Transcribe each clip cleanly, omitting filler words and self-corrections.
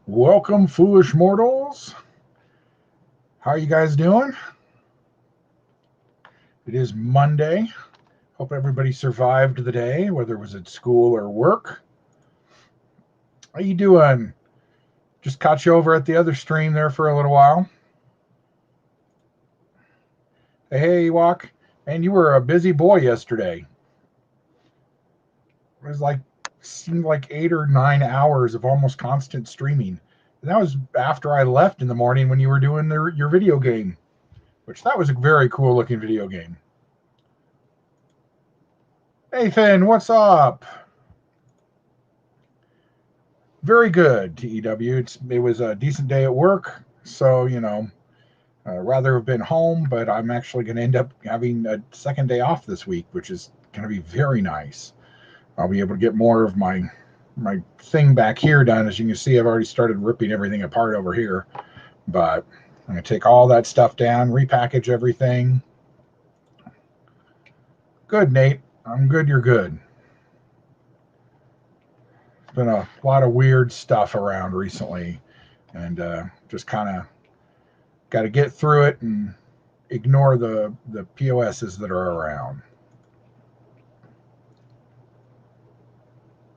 Welcome, foolish mortals. How are you guys doing? It is Monday. Hope everybody survived the day, whether it was at school or work. How you doing? Just caught you over at the other stream there for a little while. Hey, Walk. And you were a busy boy yesterday. It was seemed like 8 or 9 hours of almost constant streaming. And that was after I left in the morning when you were doing your video game, which that was a very cool looking video game. Hey, Finn, what's up? Very good, TEW. It was a decent day at work, so rather have been home, but I'm actually going to end up having a second day off this week, which is going to be very nice. I'll be able to get more of my thing back here done. As you can see, I've already started ripping everything apart over here, but I'm going to take all that stuff down, repackage everything. Good, Nate. I'm good. You're good. Been a lot of weird stuff around recently, and just kind of got to get through it and ignore the POSs that are around.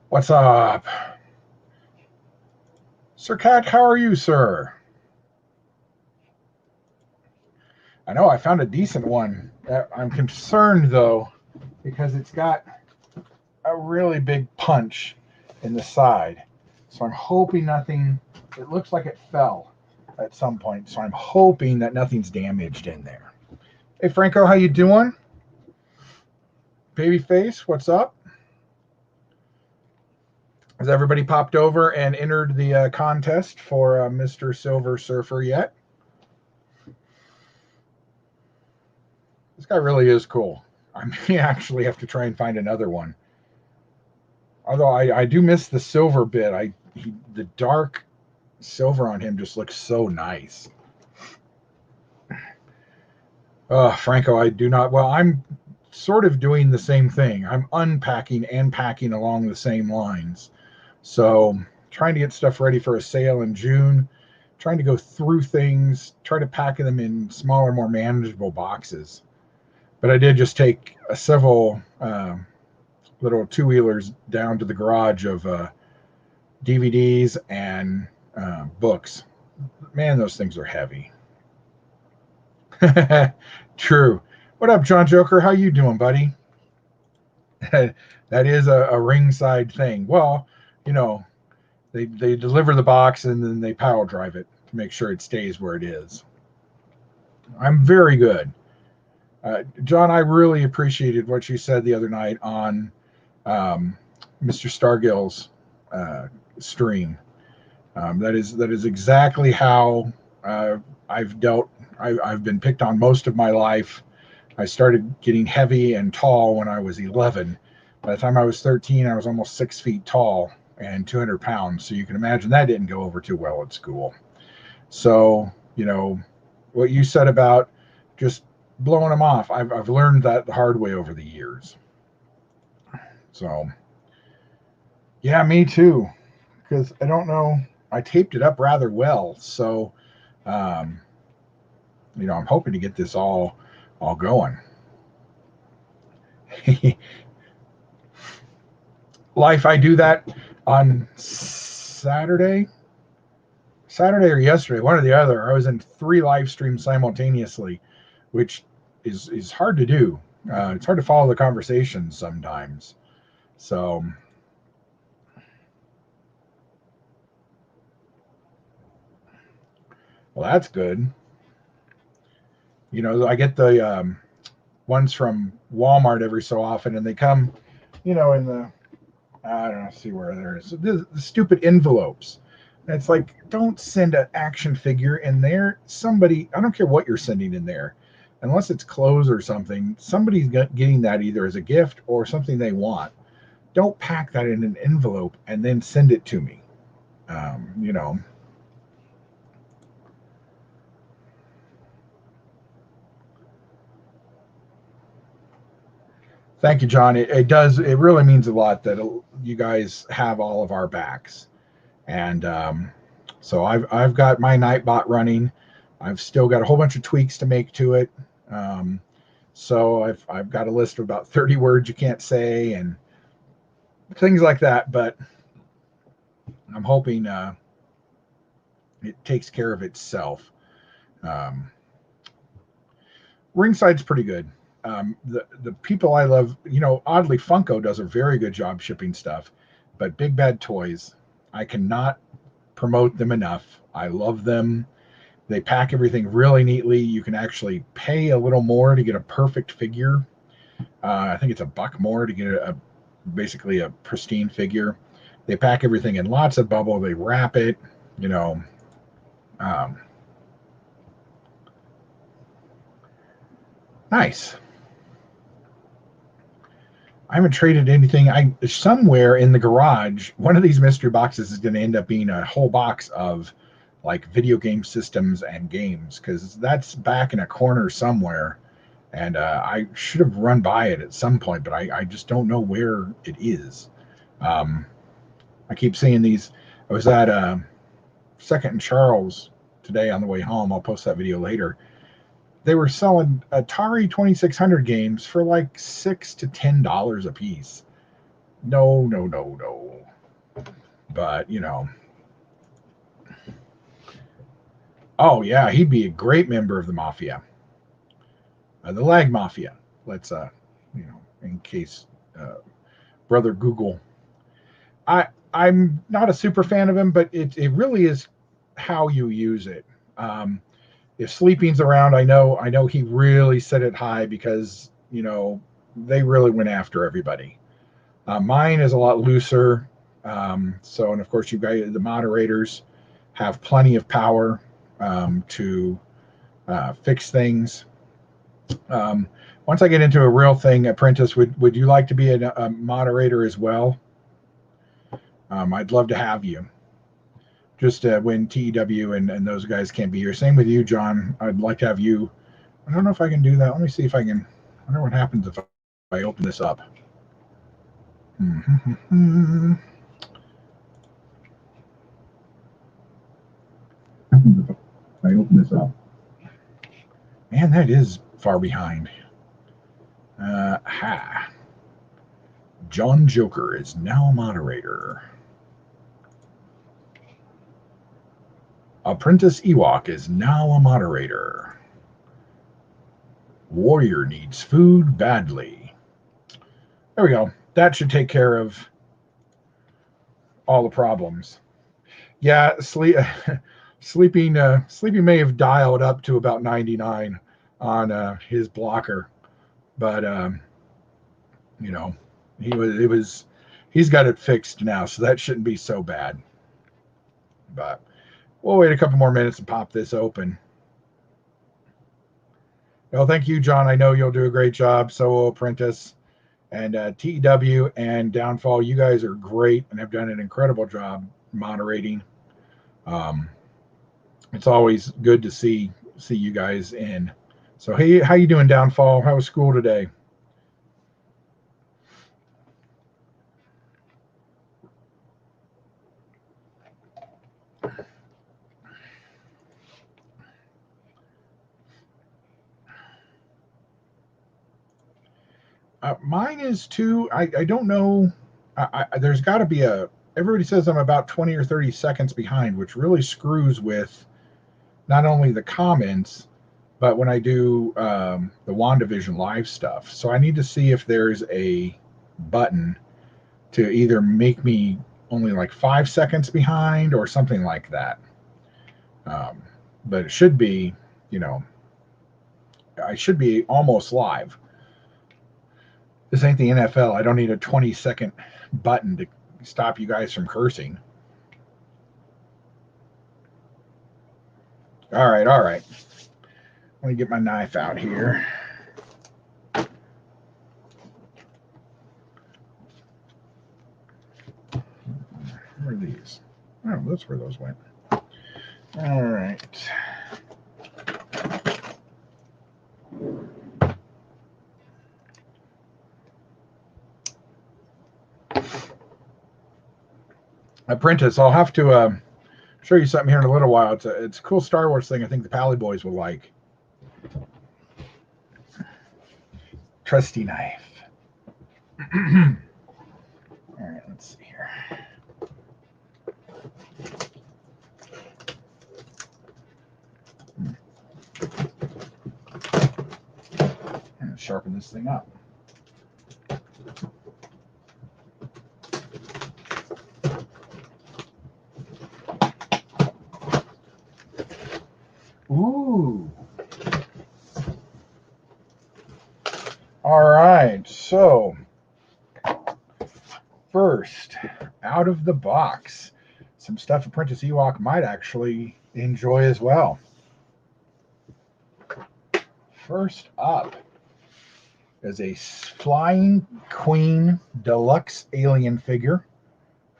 What's up? Sir Cat, how are you, sir? I know I found a decent one. I'm concerned, though, because it's got a really big punch in the side. So I'm hoping nothing, it looks like it fell at some point. So I'm hoping that nothing's damaged in there. Hey, Franco, how you doing? Babyface, what's up? Has everybody popped over and entered the contest for Mr. Silver Surfer yet? This guy really is cool. I may actually have to try and find another one. Although I do miss the silver bit. The dark silver on him just looks so nice. Franco, I do not. Well, I'm sort of doing the same thing. I'm unpacking and packing along the same lines. So trying to get stuff ready for a sale in June, trying to go through things, try to pack them in smaller, more manageable boxes. But I did just take several little two-wheelers down to the garage of DVDs and books. Man, those things are heavy. True. What up, John Joker? How you doing, buddy? That is a ringside thing. Well, they deliver the box and then they power drive it to make sure it stays where it is. I'm very good. John, I really appreciated what you said the other night on Mr. Stargill's stream. That is exactly how I've dealt. I've been picked on most of my life. I started getting heavy and tall when I was 11. By the time I was 13, I was almost 6 feet tall and 200 pounds. So you can imagine that didn't go over too well at school. So, what you said about just blowing them off, I've learned that the hard way over the years. So, yeah, me too. Because I don't know, I taped it up rather well. So, I'm hoping to get this all going. Life, I do that on Saturday or yesterday, one or the other. I was in 3 live streams simultaneously, which is hard to do. It's hard to follow the conversations sometimes. So, well, that's good. I get the ones from Walmart every so often, and they come, in the, I don't know, see where there is the stupid envelopes. And it's like, don't send an action figure in there. Somebody, I don't care what you're sending in there, unless it's clothes or something. Somebody's getting that either as a gift or something they want. Don't pack that in an envelope and then send it to me. Thank you, John. It does. It really means a lot that you guys have all of our backs. And So I've got my Nightbot running. I've still got a whole bunch of tweaks to make to it. So I've got a list of about 30 words you can't say and things like that. But I'm hoping it takes care of itself. Ringside's pretty good. The people I love, oddly Funko does a very good job shipping stuff, but Big Bad Toys, I cannot promote them enough. I love them. They pack everything really neatly. You can actually pay a little more to get a perfect figure. I think it's $1 more to get basically a pristine figure. They pack everything in lots of bubble. They wrap it, nice. I haven't traded anything. Somewhere in the garage, one of these mystery boxes is going to end up being a whole box of like video game systems and games, because that's back in a corner somewhere, and I should have run by it at some point, but I just don't know where it is. I keep seeing these. I was at Second and Charles today on the way home. I'll post that video later. They were selling Atari 2600 games for like $6 to $10 a piece. No. But oh yeah, he'd be a great member of the Mafia, the Lag Mafia. Let's in case brother Google. I'm not a super fan of him, but it really is how you use it. If Sleeping's around, I know he really set it high because they really went after everybody. Mine is a lot looser. And of course you guys, the moderators, have plenty of power to fix things. Once I get into a real thing, Apprentice, would you like to be a moderator as well? I'd love to have you. Just when TEW and those guys can't be here. Same with you, John. I'd like to have you. I don't know if I can do that. Let me see if I can. I wonder what happens if I open this up. I open this up. Man, that is far behind. John Joker is now a moderator. Apprentice Ewok is now a moderator. Warrior needs food badly. There we go. That should take care of all the problems. Yeah, Sleeping may have dialed up to about 99 on his blocker, but he's got it fixed now, so that shouldn't be so bad. But we'll wait a couple more minutes and pop this open. Well, thank you, John. I know you'll do a great job. So will Apprentice. And TEW and Downfall, you guys are great and have done an incredible job moderating. It's always good to see you guys in. So hey, how you doing, Downfall? How was school today? Mine is too. I don't know. There's got to be everybody says I'm about 20 or 30 seconds behind, which really screws with not only the comments, but when I do the WandaVision live stuff. So I need to see if there's a button to either make me only like 5 seconds behind or something like that. But it should be, I should be almost live. This ain't the NFL. I don't need a 20-second button to stop you guys from cursing. All right. Let me get my knife out here. Where are these? Oh, that's where those went. All right. Apprentice, I'll have to show you something here in a little while. It's a cool Star Wars thing I think the Pally Boys will like. Trusty knife. All right, let's see here. And sharpen this thing up. Ooh. All right, so first, out of the box, some stuff Apprentice Ewok might actually enjoy as well. First up is a Flying Queen Deluxe Alien figure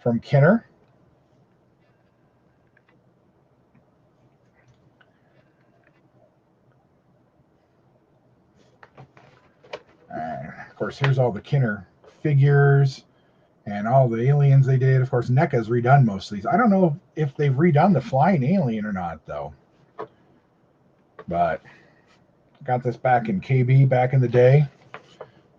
from Kenner. Of course, here's all the Kenner figures and all the aliens they did. Of course, NECA's redone most of these. I don't know if they've redone the Flying Alien or not, though. But got this back in KB back in the day. In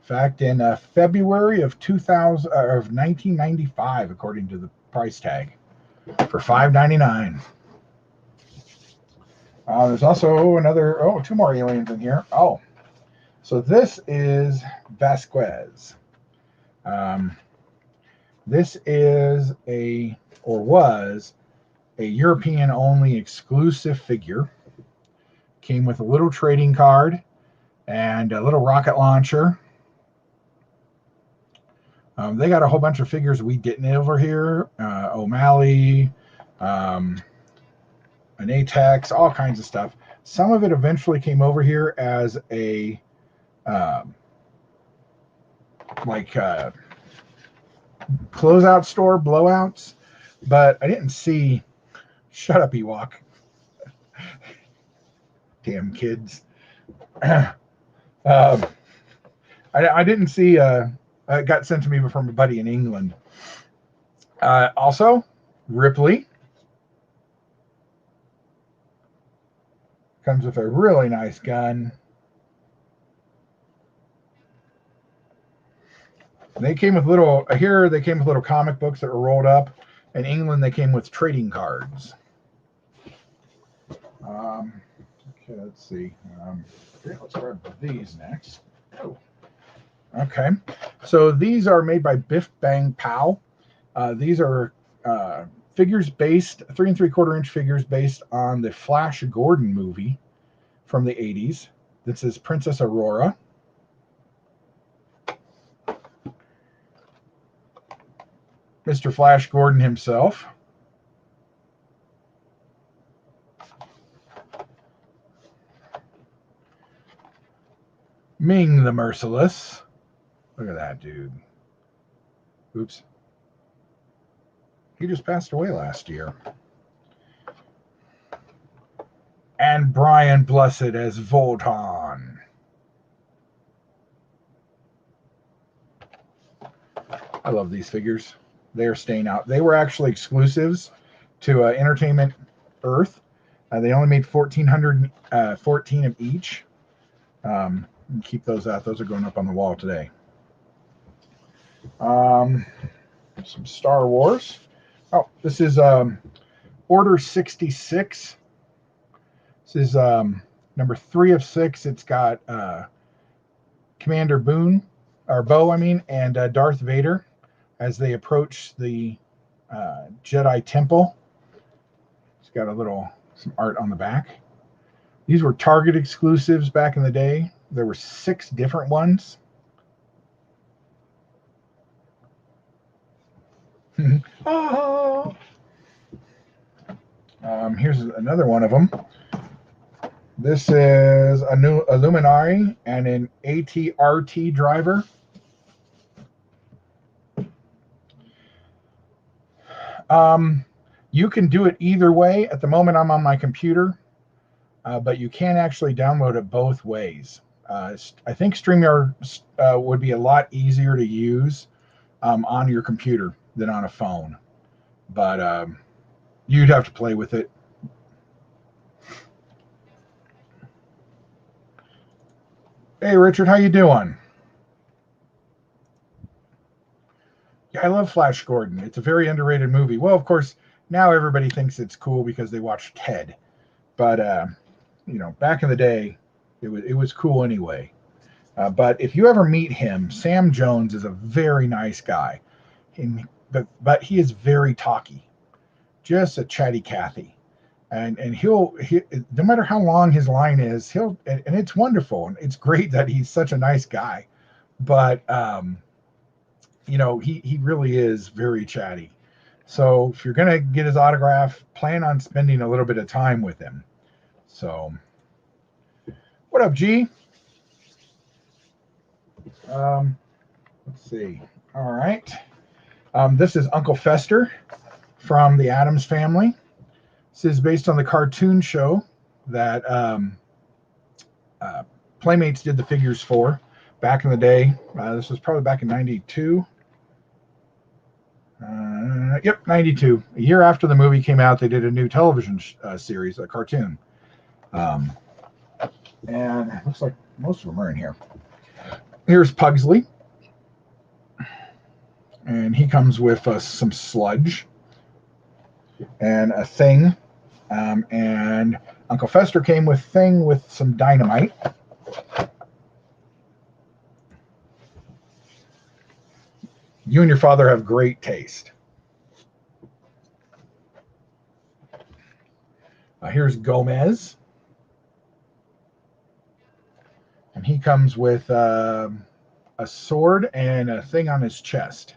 fact, in February of 1995, according to the price tag, for $5.99. There's also two more aliens in here. Oh, so this is Vasquez. This is was a European-only exclusive figure. Came with a little trading card and a little rocket launcher. They got a whole bunch of figures we didn't over here. O'Malley, an Atex, all kinds of stuff. Some of it eventually came over here as a closeout store, blowouts, but I didn't see. Shut up, Ewok. Damn kids. I didn't see. It got sent to me from a buddy in England. Also, Ripley comes with a really nice gun. They came with little comic books that were rolled up. In England, they came with trading cards. Okay, let's see. Let's grab these next. Oh, okay. So these are made by Biff Bang Pow. These are figures based, 3 3/4-inch figures based on the Flash Gordon movie from the 80s. This is Princess Aurora. Mr. Flash Gordon himself. Ming the Merciless. Look at that dude. Oops. He just passed away last year. And Brian Blessed as Volton. I love these figures. They're staying out. They were actually exclusives to Entertainment Earth. They only made 1,414 of each. Keep those out. Those are going up on the wall today. Some Star Wars. Oh, this is Order 66. This is number 3 of 6. It's got Commander Bo, and Darth Vader as they approach the Jedi Temple. It's got some art on the back. These were Target exclusives back in the day. There were 6 different ones. Oh. Here's another one of them. This is a new Illuminati and an AT-RT driver. You can do it either way. At the moment, I'm on my computer, but you can actually download it both ways. I think StreamYard would be a lot easier to use on your computer than on a phone. But You'd have to play with it. Hey, Richard, how you doing? Yeah, I love Flash Gordon. It's a very underrated movie. Well, of course, now everybody thinks it's cool because they watched Ted. But back in the day, it was cool anyway. But if you ever meet him, Sam Jones is a very nice guy, but he is very talky, just a chatty Cathy, and he no matter how long his line is, and it's wonderful and it's great that he's such a nice guy, but he really is very chatty. So if you're gonna get his autograph, plan on spending a little bit of time with him. So, what up, G? Let's see. All right. This is Uncle Fester from the Addams Family. This is based on the cartoon show that Playmates did the figures for back in the day. This was probably back in 92. Yep, 92. A year after the movie came out, they did a new television series, a cartoon. And it looks like most of them are in here. Here's Pugsley. And he comes with some sludge and a thing. And Uncle Fester came with thing with some dynamite. You and your father have great taste. Here's Gomez. And he comes with a sword and a thing on his chest.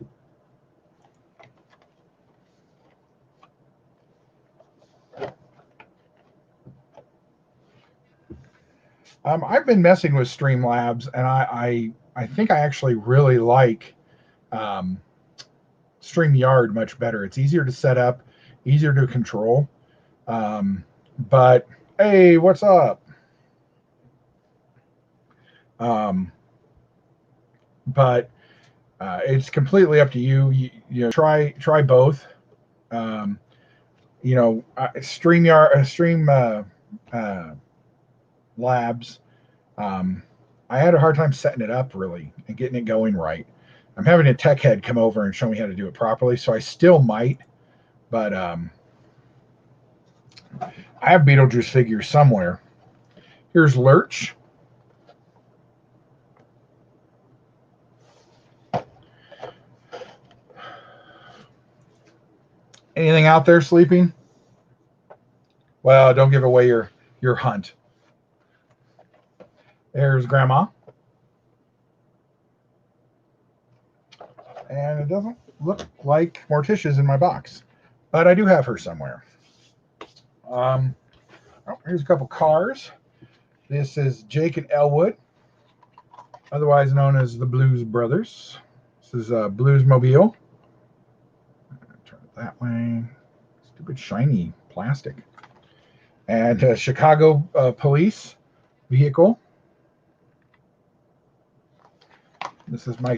I've been messing with Streamlabs, and I think I actually really like StreamYard much better. It's easier to set up, easier to control. But hey, what's up? But it's completely up to you. You try both. StreamYard, Stream Labs. I had a hard time setting it up really and getting it going right. I'm having a tech head come over and show me how to do it properly, so I still might, but I have Beetlejuice figures somewhere. Here's Lurch. Anything out there sleeping? Well, don't give away your hunt. There's Grandma. And it doesn't look like Morticia's in my box, but I do have her somewhere. Here's a couple cars. This is Jake and Elwood, otherwise known as the Blues Brothers. This is Bluesmobile. Turn it that way. Stupid shiny plastic. And Chicago police vehicle. This is my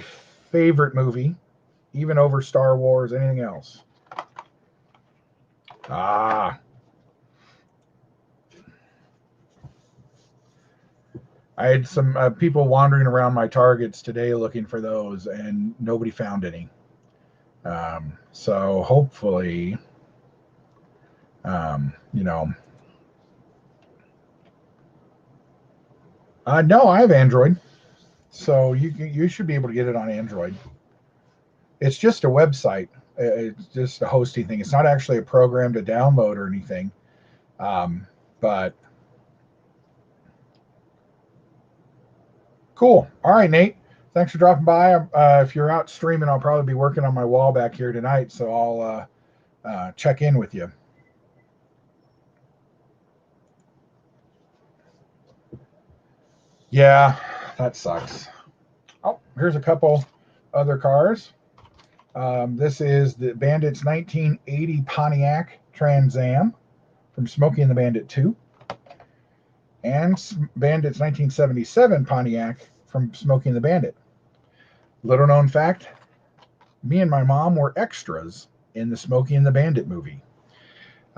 favorite movie, even over Star Wars, anything else. I had some people wandering around my Targets today looking for those, and nobody found any. So hopefully, no, I have Android, so you should be able to get it on Android. It's just a website. It's just a hosting thing. It's not actually a program to download or anything. But cool. All right, Nate. Thanks for dropping by. If you're out streaming, I'll probably be working on my wall back here tonight, so I'll check in with you. Yeah, that sucks. Oh, here's a couple other cars. This is the Bandit's 1980 Pontiac Trans Am from Smokey and the Bandit 2. And Bandit's 1977 Pontiac from Smokey and the Bandit. Little known fact, me and my mom were extras in the Smokey and the Bandit movie.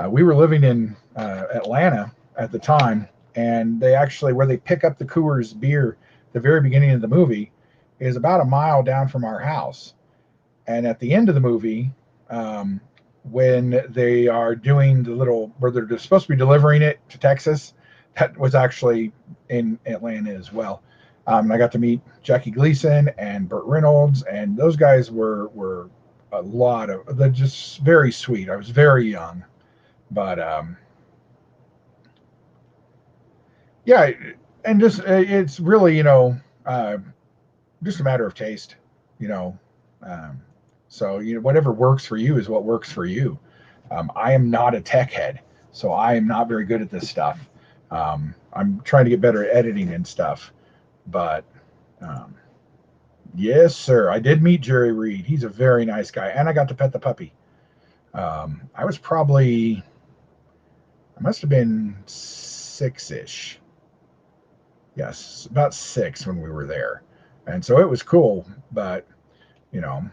We were living in Atlanta at the time, and they actually, where they pick up the Coors beer, the very beginning of the movie, is about a mile down from our house. And at the end of the movie, when they are doing the little, where they're supposed to be delivering it to Texas, that was actually in Atlanta as well. I got to meet Jackie Gleason and Burt Reynolds, and those guys were a lot of, they're just very sweet. I was very young, but yeah, and just it's really, just a matter of taste, you know. Um, so whatever works for you is what works for you. I am not a tech head, so I am not very good at this stuff. I'm trying to get better at editing and stuff, but um, yes, sir, I did meet Jerry Reed. He's a very nice guy, and I got to pet the puppy. I was probably, I must have been 6-ish. Yes, about 6 when we were there, and so it was cool. But you know,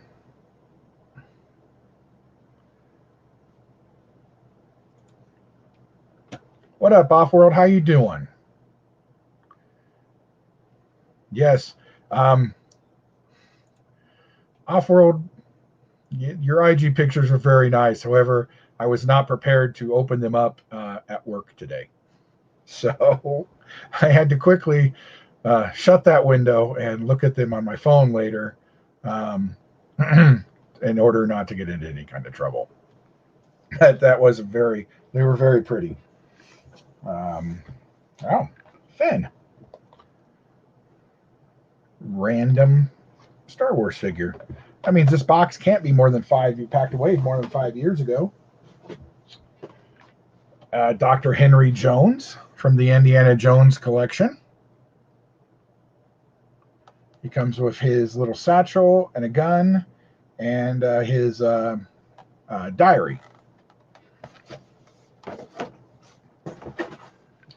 what up, Off World? How you doing? Yes, um, Off World. Your IG pictures are very nice. However, I was not prepared to open them up at work today, so I had to quickly shut that window and look at them on my phone later, um, in order not to get into any kind of trouble. That was they were very pretty. Um, oh, Finn, random Star Wars figure. That means this box can't be more than 5. You packed away more than 5 years ago. Dr. Henry Jones from the Indiana Jones collection. He comes with his little satchel and a gun and his diary.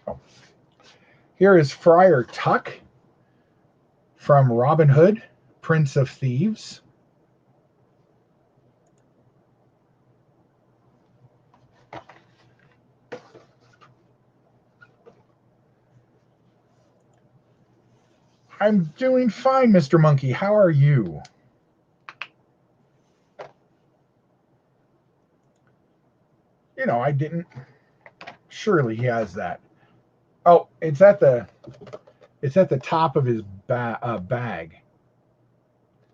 Oh. Here is Friar Tuck from Robin Hood, Prince of Thieves. I'm doing fine, Mr. Monkey. How are you? I didn't. Surely he has that. Oh, it's at the top of his bag.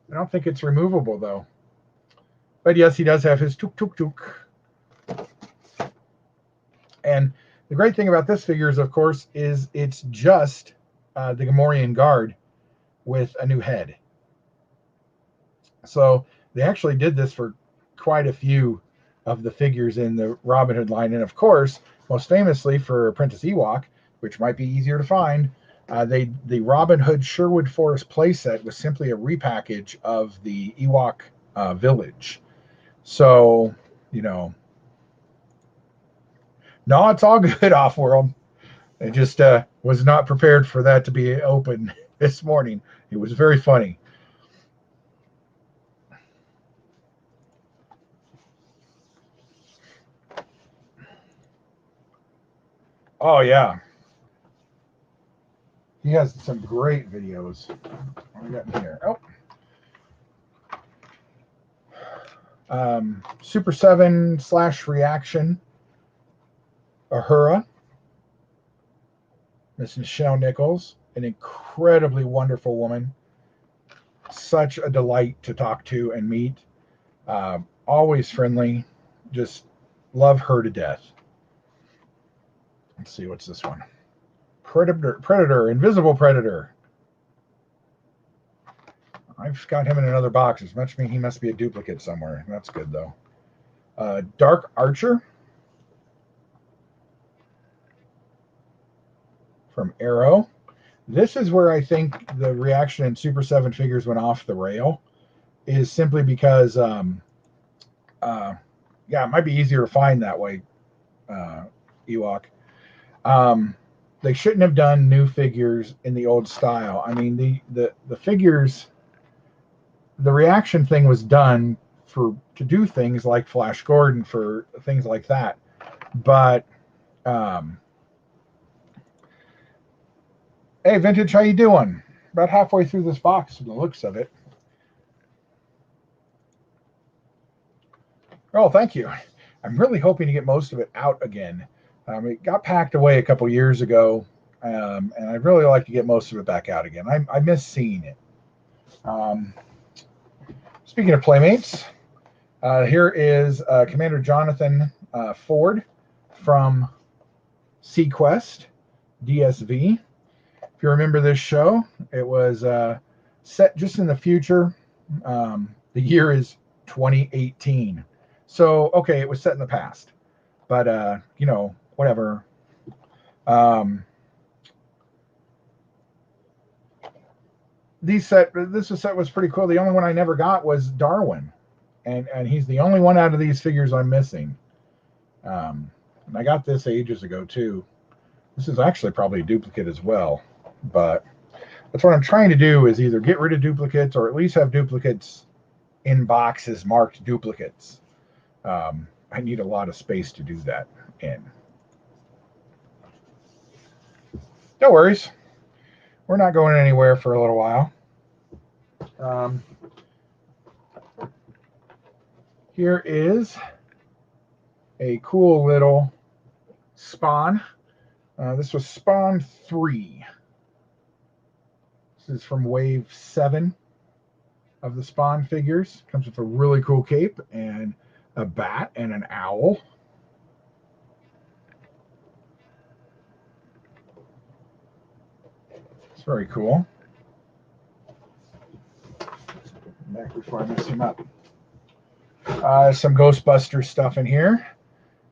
I don't think it's removable though. But yes, he does have his tuk tuk tuk. And the great thing about this figure is, of course, is it's just the Gamorrean Guard with a new head. So they actually did this for quite a few of the figures in the Robin Hood line. And of course, most famously for Apprentice Ewok, which might be easier to find, the Robin Hood Sherwood Forest playset was simply a repackage of the Ewok village. So, no, it's all good, Off-World. I just was not prepared for that to be open this morning. It was very funny. Oh, yeah. He has some great videos. What we got in here? Super 7 / Reaction. Uhura. Miss Nichelle Nichols, an incredibly wonderful woman. Such a delight to talk to and meet. Always friendly. Just love her to death. Let's see, what's this one? Predator, Invisible Predator. I've got him in another box. As much mean he must be a duplicate somewhere. That's good though. Dark Archer from Arrow. This is where I think the Reaction and Super 7 figures went off the rail. Is simply because, it might be easier to find that way. Ewok. They shouldn't have done new figures in the old style. I mean, the figures, the Reaction thing was done to do things like Flash Gordon, for things like that. But hey, Vintage, how you doing? About halfway through this box, from the looks of it. Oh, thank you. I'm really hoping to get most of it out again. It got packed away a couple years ago, and I'd really like to get most of it back out again. I miss seeing it. Speaking of Playmates, here is Commander Jonathan Ford from Sequest DSV. If you remember this show, it was set just in the future. The year is 2018. So, okay, it was set in the past. But, whatever. This set was pretty cool. The only one I never got was Darwin. And he's the only one out of these figures I'm missing. And I got this ages ago, too. This is actually probably a duplicate as well. But that's what I'm trying to do, is either get rid of duplicates or at least have duplicates in boxes marked duplicates. I need a lot of space to do that in. No worries. We're not going anywhere for a little while. Here is a cool little Spawn. This was Spawn 3. This is from Wave 7 of the Spawn figures. Comes with a really cool cape and a bat and an owl. It's very cool. Back before I mess him up. Some Ghostbuster stuff in here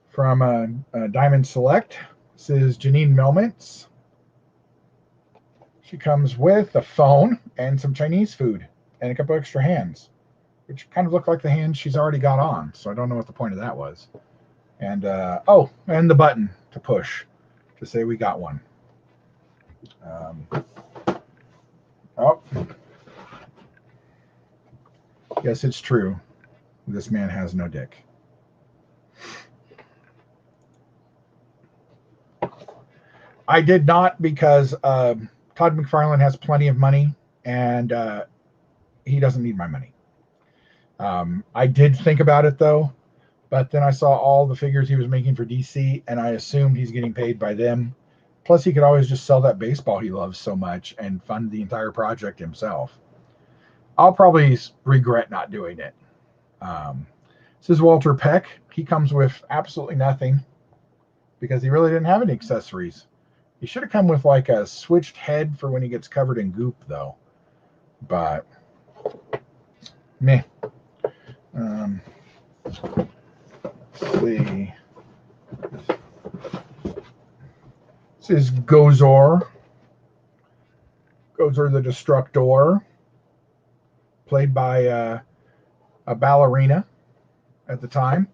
from Diamond Select. This is Janine Melmans. She comes with a phone and some Chinese food and a couple extra hands, which kind of look like the hands she's already got on. So I don't know what the point of that was. And and the button to push to say we got one. Yes, it's true. This man has no dick. I did not, because Todd McFarlane has plenty of money, and he doesn't need my money. I did think about it, though, but then I saw all the figures he was making for DC, and I assumed he's getting paid by them. Plus, he could always just sell that baseball he loves so much and fund the entire project himself. I'll probably regret not doing it. This is Walter Peck. He comes with absolutely nothing because he really didn't have any accessories. He should have come with like a switched head for when he gets covered in goop, though. But meh. Let's see. This is Gozor. Gozor the Destructor, played by a ballerina at the time.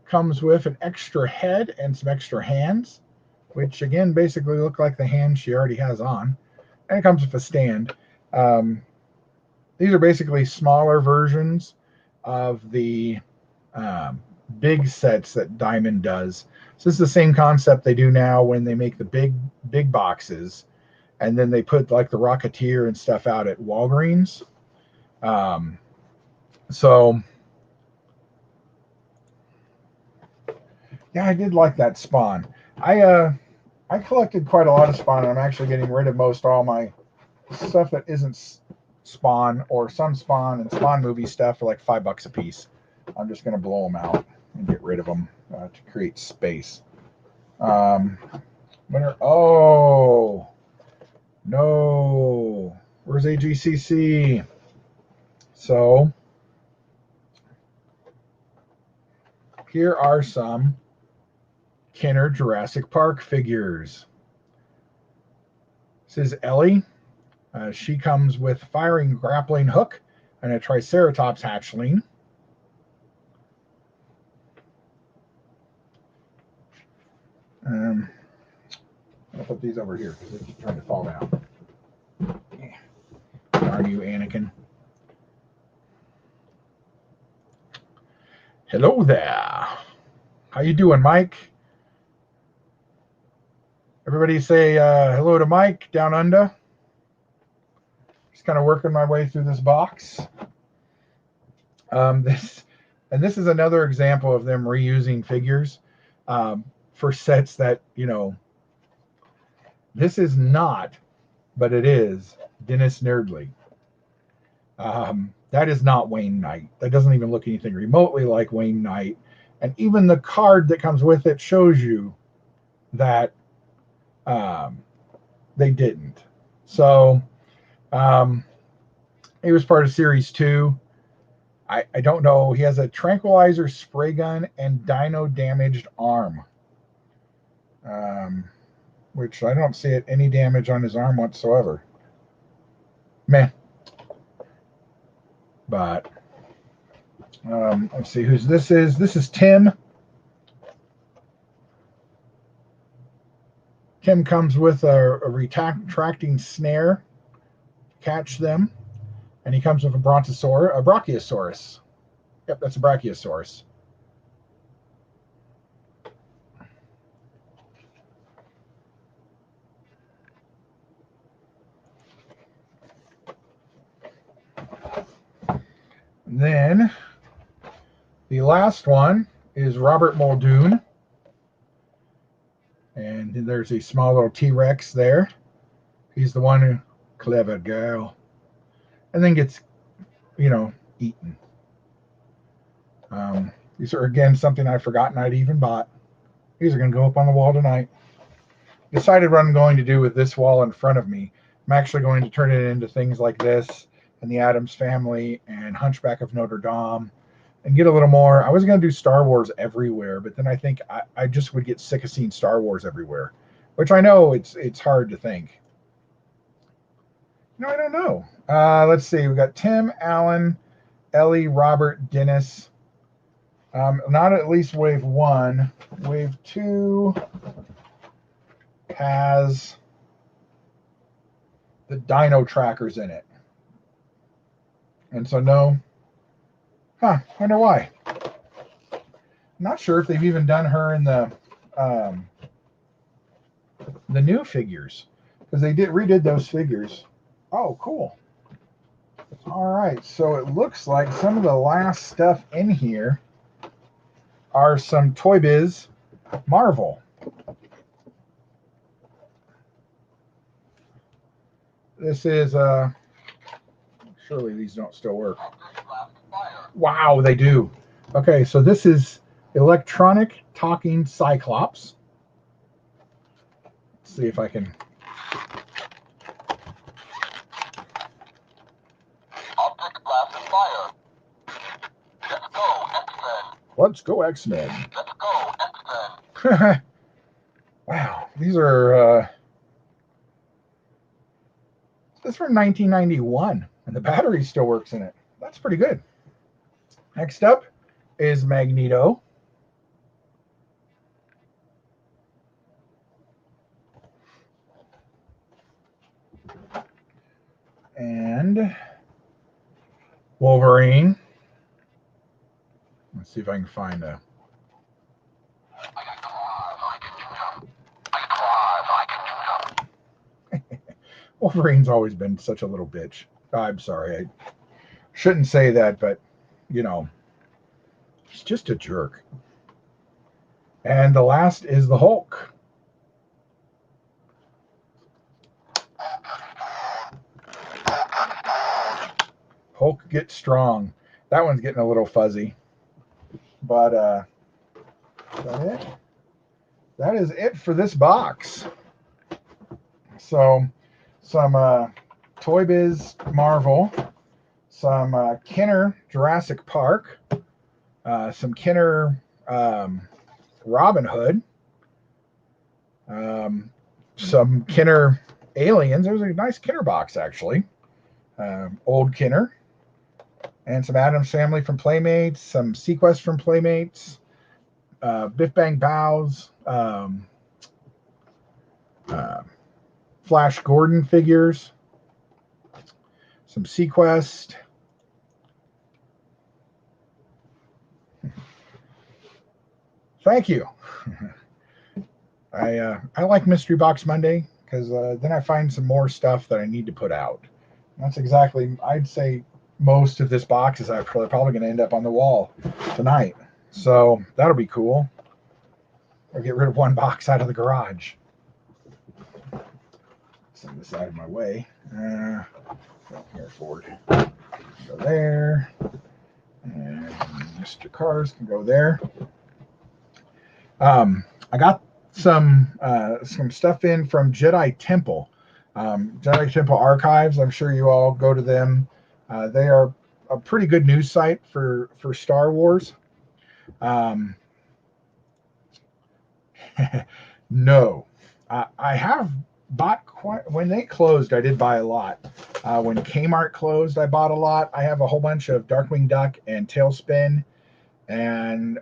Comes with an extra head and some extra hands, which again basically look like the hands she already has on. And it comes with a stand. These are basically smaller versions of the big sets that Diamond does. So this is the same concept they do now when they make the big boxes, and then they put like the Rocketeer and stuff out at Walgreens. So yeah, I did like that Spawn. I collected quite a lot of Spawn, and I'm actually getting rid of most all my stuff that isn't Spawn, or some Spawn and Spawn movie stuff for like $5 a piece. I'm just going to blow them out and get rid of them to create space. Oh no, where's AGCC? So here are some Kenner Jurassic Park figures. This is Ellie. She comes with firing grappling hook and a Triceratops hatchling. I'll put these over here because they keep trying to fall down. Darn you, Anakin. Hello there. How you doing, Mike? Everybody say hello to Mike down under. Just kind of working my way through this box. This is another example of them reusing figures for sets that, you know, this is not, but it is Dennis Nerdley. That is not Wayne Knight. That doesn't even look anything remotely like Wayne Knight. And even the card that comes with it shows you that they didn't. So he was part of Series 2. I don't know. He has a tranquilizer spray gun and dino damaged arm. Which I don't see any damage on his arm whatsoever. Meh. But let's see who's this is. This is Tim. Tim comes with a retracting snare. Catch them. And he comes with a Brachiosaurus. Yep, that's a Brachiosaurus. And then the last one is Robert Muldoon. And there's a small little T-Rex there. He's the one who, clever girl. And then gets, you know, eaten. These are, again, something I've forgotten I'd even bought. These are going to go up on the wall tonight. Decided what I'm going to do with this wall in front of me. I'm actually going to turn it into things like this and the Addams Family and Hunchback of Notre Dame and get a little more. I was going to do Star Wars everywhere, but then I think I just would get sick of seeing Star Wars everywhere, which I know it's hard to think. No, I don't know. Let's see. We got Tim, Alan, Ellie, Robert, Dennis. Not at least wave 1. Wave 2 has the dino trackers in it. And so no. Wonder why. I'm not sure if they've even done her in the new figures. Because they redid those figures. Oh, cool. All right, so it looks like some of the last stuff in here are some Toy Biz Marvel. This is, surely these don't still work. Wow, they do. Okay, so this is Electronic Talking Cyclops. Let's see if I can... Optic blast and fire. Let's go, X-Men. Let's go, X-Men. Wow, these are this is from 1991, and the battery still works in it. That's pretty good. Next up is Magneto. And Wolverine. Let's see if I can find a... Wolverine's always been such a little bitch. I'm sorry. I shouldn't say that, but, you know, he's just a jerk. And the last is the Hulk. Hulk gets strong. That one's getting a little fuzzy. But is that it? That is it for this box. So some Toy Biz Marvel, some Kenner Jurassic Park, some Kenner Robin Hood, some Kenner Aliens. There's a nice Kenner box, actually. Old Kenner. And some Addams Family from Playmates, some Sequest from Playmates, Biff Bang Bows, Flash Gordon figures, some Sequest. Thank you. I like Mystery Box Monday because then I find some more stuff that I need to put out. And that's exactly, I'd say most of this box is actually probably going to end up on the wall tonight. So that'll be cool. I'll get rid of one box out of the garage. Send this out of my way. Here, Ford. Go there. And Mr. Cars can go there. I got some stuff in from Jedi Temple. Jedi Temple Archives. I'm sure you all go to them. They are a pretty good news site for Star Wars. No, I have bought quite. When they closed, I did buy a lot. When Kmart closed, I bought a lot. I have a whole bunch of Darkwing Duck and Tailspin and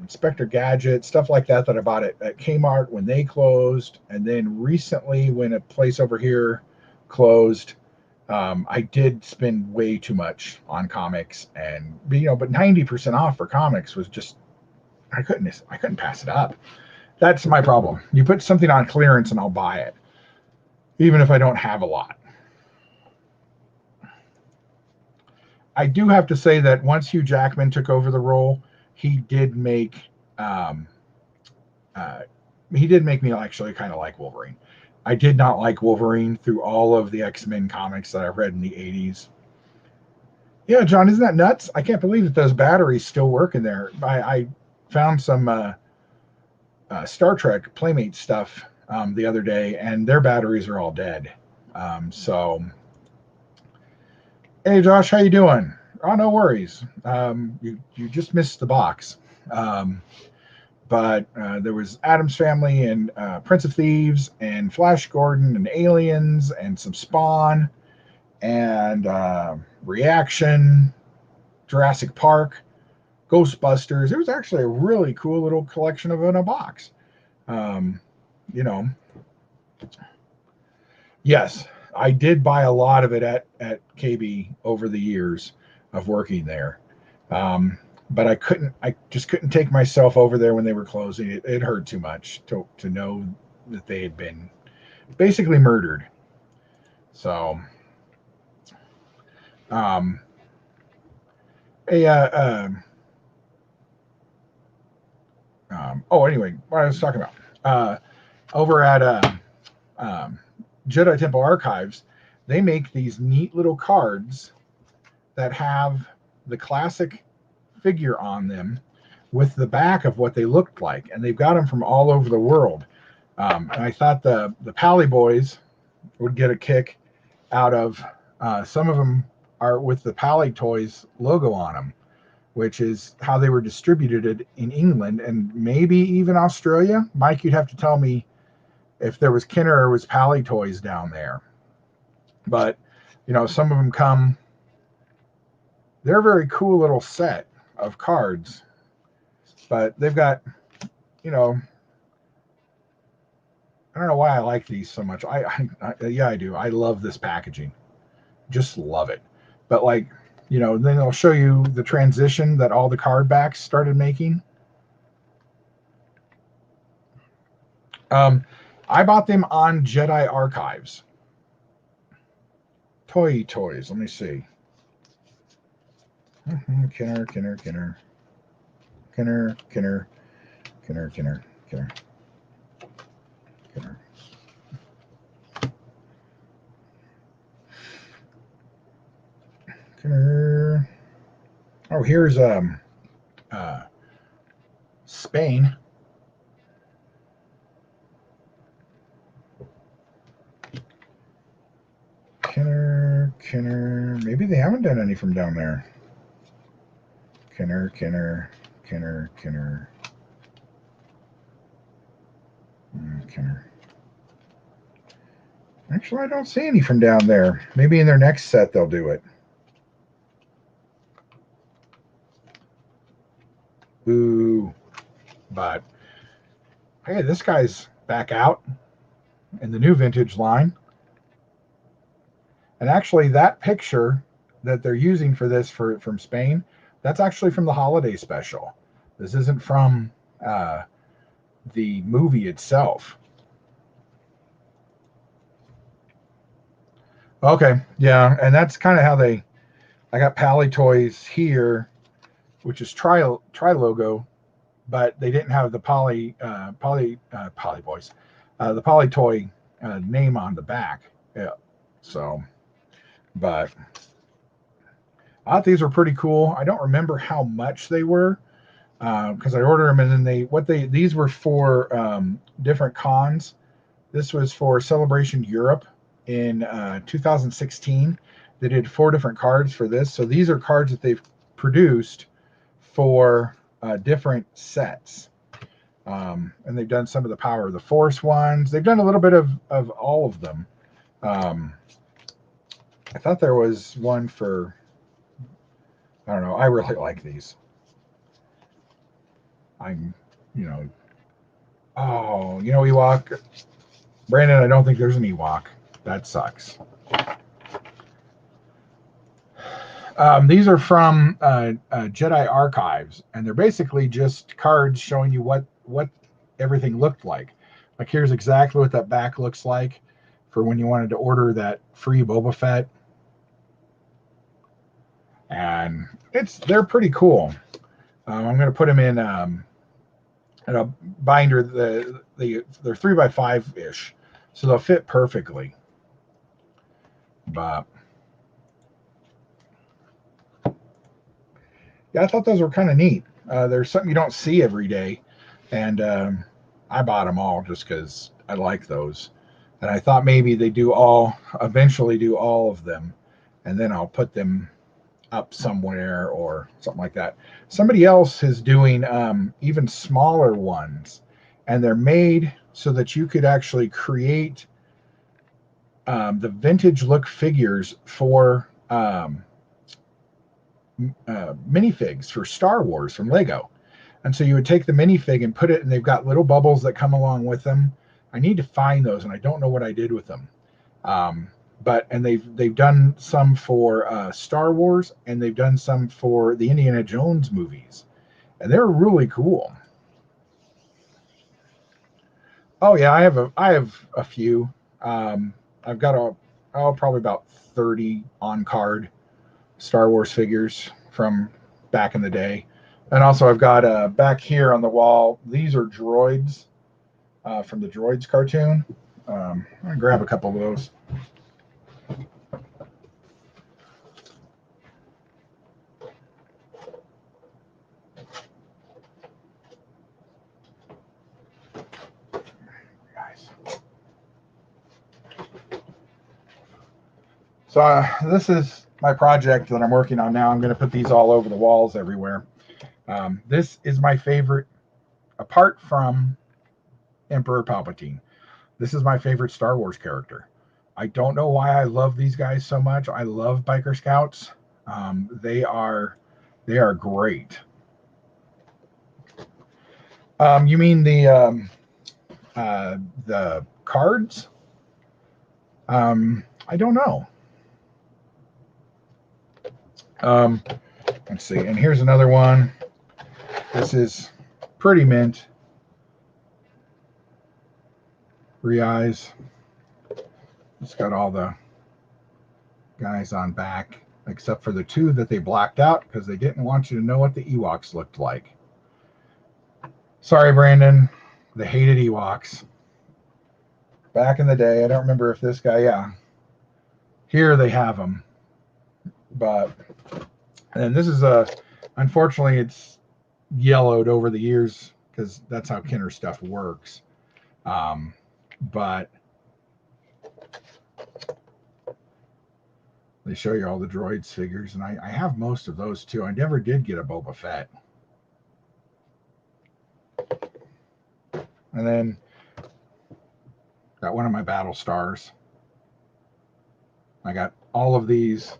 Inspector Gadget, stuff like that I bought at Kmart when they closed. And then recently, when a place over here closed, I did spend way too much on comics, and but 90% off for comics was just I couldn't pass it up. That's my problem. You put something on clearance and I'll buy it, even if I don't have a lot. I do have to say that once Hugh Jackman took over the role, he did make me actually kind of like Wolverine. I did not like Wolverine through all of the X-Men comics that I read in the 80s. Yeah, John, isn't that nuts? I can't believe that those batteries still work in there. I found some Star Trek Playmate stuff the other day, and their batteries are all dead. So, hey, Josh, how you doing? Oh, no worries. You just missed the box. But there was Addams Family and Prince of Thieves and Flash Gordon and Aliens and some Spawn and Reaction, Jurassic Park, Ghostbusters. It was actually a really cool little collection of in a box. Yes, I did buy a lot of it at KB over the years of working there. But I just couldn't take myself over there when they were closing. It hurt too much to know that they had been basically murdered. So, anyway, what I was talking about, over at Jedi Temple Archives, they make these neat little cards that have the classic figure on them with the back of what they looked like, and they've got them from all over the world. And I thought the Pally Boys would get a kick out of some of them are with the Pally Toys logo on them, which is how they were distributed in England and maybe even Australia. Mike, you'd have to tell me if there was Kenner or was Pally Toys down there. But some of them come. They're a very cool little set of cards, but they've got, I don't know why I like these so much. Yeah, I do. I love this packaging. Just love it. But then they'll show you the transition that all the card backs started making. I bought them on Jedi Archives. Toys. Let me see. Kenner. Oh, here's Spain. Kenner. Maybe they haven't done any from down there. Kenner. Kenner. Actually, I don't see any from down there. Maybe in their next set they'll do it. Boo. But hey, this guy's back out in the new vintage line. And actually, that picture that they're using for this from Spain, that's actually from the holiday special. This isn't from the movie itself. Okay, yeah, and that's kind of how they. I got Pally Toys here, which is Tri logo, but they didn't have the Poly Boys, the Poly Toy name on the back. Yeah, so, but I thought these were pretty cool. I don't remember how much they were because I ordered them, and then these were for different cons. This was for Celebration Europe in 2016. They did 4 different cards for this. So these are cards that they've produced for different sets. And they've done some of the Power of the Force ones. They've done a little bit of all of them. I thought there was one for, I don't know. I really like these. I'm, you know, Ewok. Brandon, I don't think there's an Ewok. That sucks. These are from Jedi Archives, and they're basically just cards showing you what everything looked like. Like here's exactly what that back looks like for when you wanted to order that free Boba Fett, and they're pretty cool. I'm going to put them in a binder. They're 3x5 ish, so they'll fit perfectly. But yeah, I thought those were kind of neat. There's something you don't see every day, and I bought them all just because I like those. And I thought maybe they eventually do all of them, and then I'll put them up somewhere or something like that. Somebody else is doing even smaller ones, and they're made so that you could actually create the vintage look figures for minifigs for Star Wars from Lego. And so you would take the minifig and put it, and they've got little bubbles that come along with them. I need to find those, and I don't know what I did with them. And they've done some for Star Wars, and they've done some for the Indiana Jones movies, and they're really cool. Oh yeah, I have a few. I've got probably about 30 on card Star Wars figures from back in the day. And also I've got back here on the wall, these are droids from the Droids cartoon. I'm going to grab a couple of those. Guys. So this is my project that I'm working on now. I'm going to put these all over the walls everywhere. This is my favorite, apart from Emperor Palpatine. This is my favorite Star Wars character. I don't know why I love these guys so much. I love Biker Scouts. They are great. You mean the cards? I don't know. Let's see. And here's another one. This is pretty mint. 3 eyes. It's got all the guys on back, except for the 2 that they blacked out because they didn't want you to know what the Ewoks looked like. Sorry, Brandon. The hated Ewoks. Back in the day, I don't remember if this guy, yeah. Here they have them. But, and this is unfortunately, it's yellowed over the years because that's how Kenner stuff works. But they show you all the droids figures, and I have most of those too. I never did get a Boba Fett. And then got one of my battle stars. I got all of these.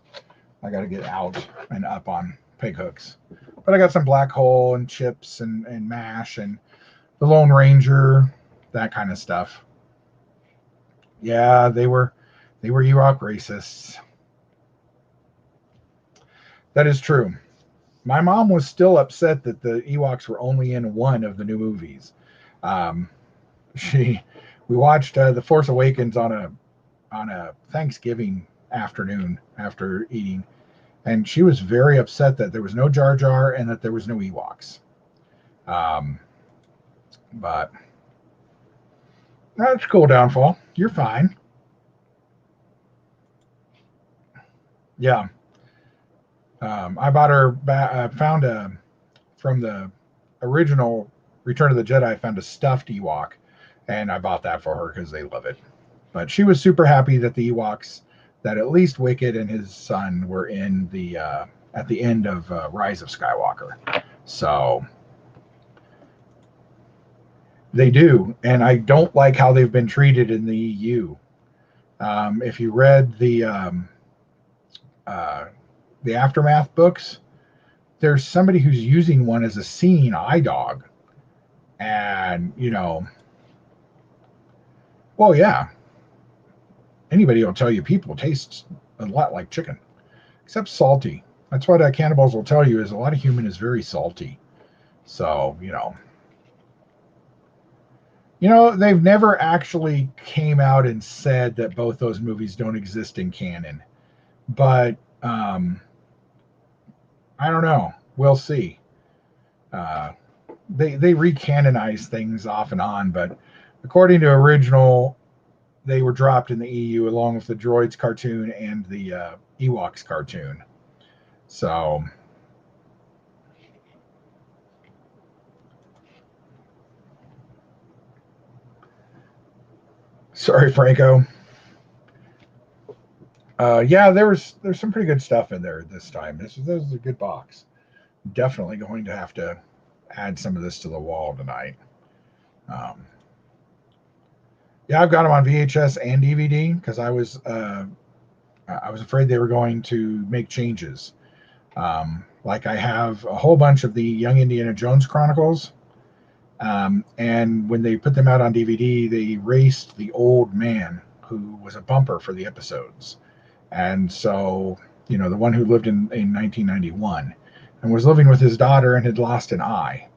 I got to get out and up on peg hooks. But I got some Black Hole and Chips and MASH and the Lone Ranger, that kind of stuff. Yeah, they were Ewok racists. That is true. My mom was still upset that the Ewoks were only in one of the new movies. Um, we watched The Force Awakens on a Thanksgiving afternoon after eating, and she was very upset that there was no Jar Jar and that there was no Ewoks. Um, but that's a cool downfall. You're fine. Yeah. I bought her. Found a from the original Return of the Jedi. I found a stuffed Ewok, and I bought that for her because they love it. But she was super happy that the Ewoks, that at least Wicket and his son were in the at the end of Rise of Skywalker. So they do, and I don't like how they've been treated in the EU. If you read uh, the Aftermath books, there's somebody who's using one as a singing eye dog, and well, yeah, anybody will tell you people taste a lot like chicken, except salty. That's what cannibals will tell you is a lot of human is very salty. So they've never actually came out and said that both those movies don't exist in canon, but I don't know. We'll see. Uh, they recanonize things off and on, but according to original, they were dropped in the EU along with the Droids cartoon and the Ewoks cartoon. So, sorry, Franco. Yeah, there's some pretty good stuff in there this time. This is a good box. Definitely going to have to add some of this to the wall tonight. Um, yeah, I've got them on VHS and DVD because I was afraid they were going to make changes. Like I have a whole bunch of the Young Indiana Jones Chronicles, and when they put them out on DVD, they erased the old man who was a bumper for the episodes. And so, the one who lived in 1991 and was living with his daughter and had lost an eye.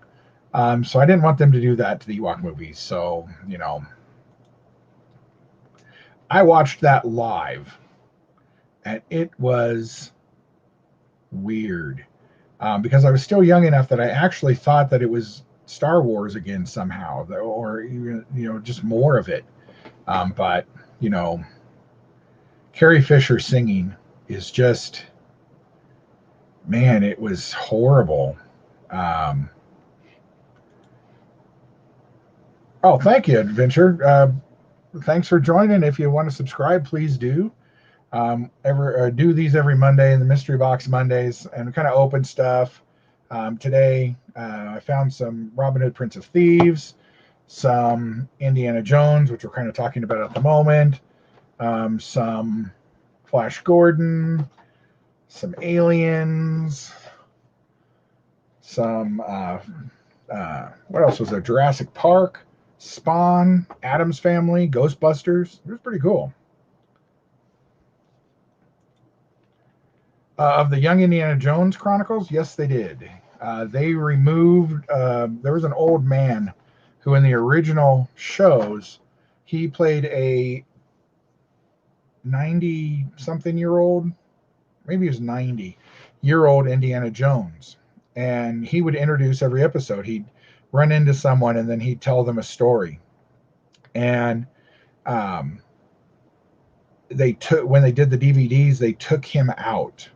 So I didn't want them to do that to the Ewok movies. So, I watched that live, and it was weird because I was still young enough that I actually thought that it was Star Wars again somehow, or just more of it. But Carrie Fisher singing is just, man, it was horrible. Um, oh, thank you, Adventure. Thanks for joining. If you want to subscribe, please do. Do these every Monday in the Mystery Box Mondays and kind of open stuff. Today, I found some Robin Hood, Prince of Thieves, some Indiana Jones, which we're kind of talking about at the moment, some Flash Gordon, some Aliens, some what else was there? Jurassic Park, Spawn, Addams Family, Ghostbusters. It was pretty cool. Of the Young Indiana Jones Chronicles, yes, they did. They removed. There was an old man who, in the original shows, he played a 90-something-year-old, maybe he was 90-year-old Indiana Jones, and he would introduce every episode. He'd run into someone, and then he'd tell them a story. And when they did the DVDs, they took him out.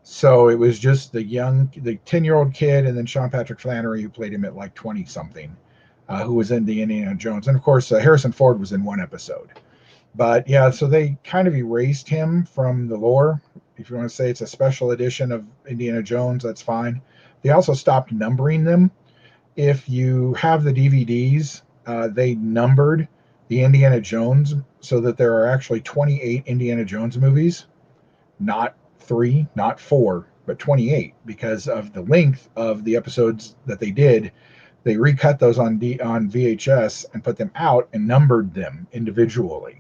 So it was just the 10-year-old kid, and then Sean Patrick Flannery, who played him at like 20 something, who was in the Indiana Jones. And of course, Harrison Ford was in one episode. But yeah, so they kind of erased him from the lore. If you want to say it's a special edition of Indiana Jones, that's fine. They also stopped numbering them. If you have the DVDs, they numbered the Indiana Jones so that there are actually 28 Indiana Jones movies, not 3, not 4, but 28, because of the length of the episodes that they did. They recut those on VHS and put them out and numbered them individually.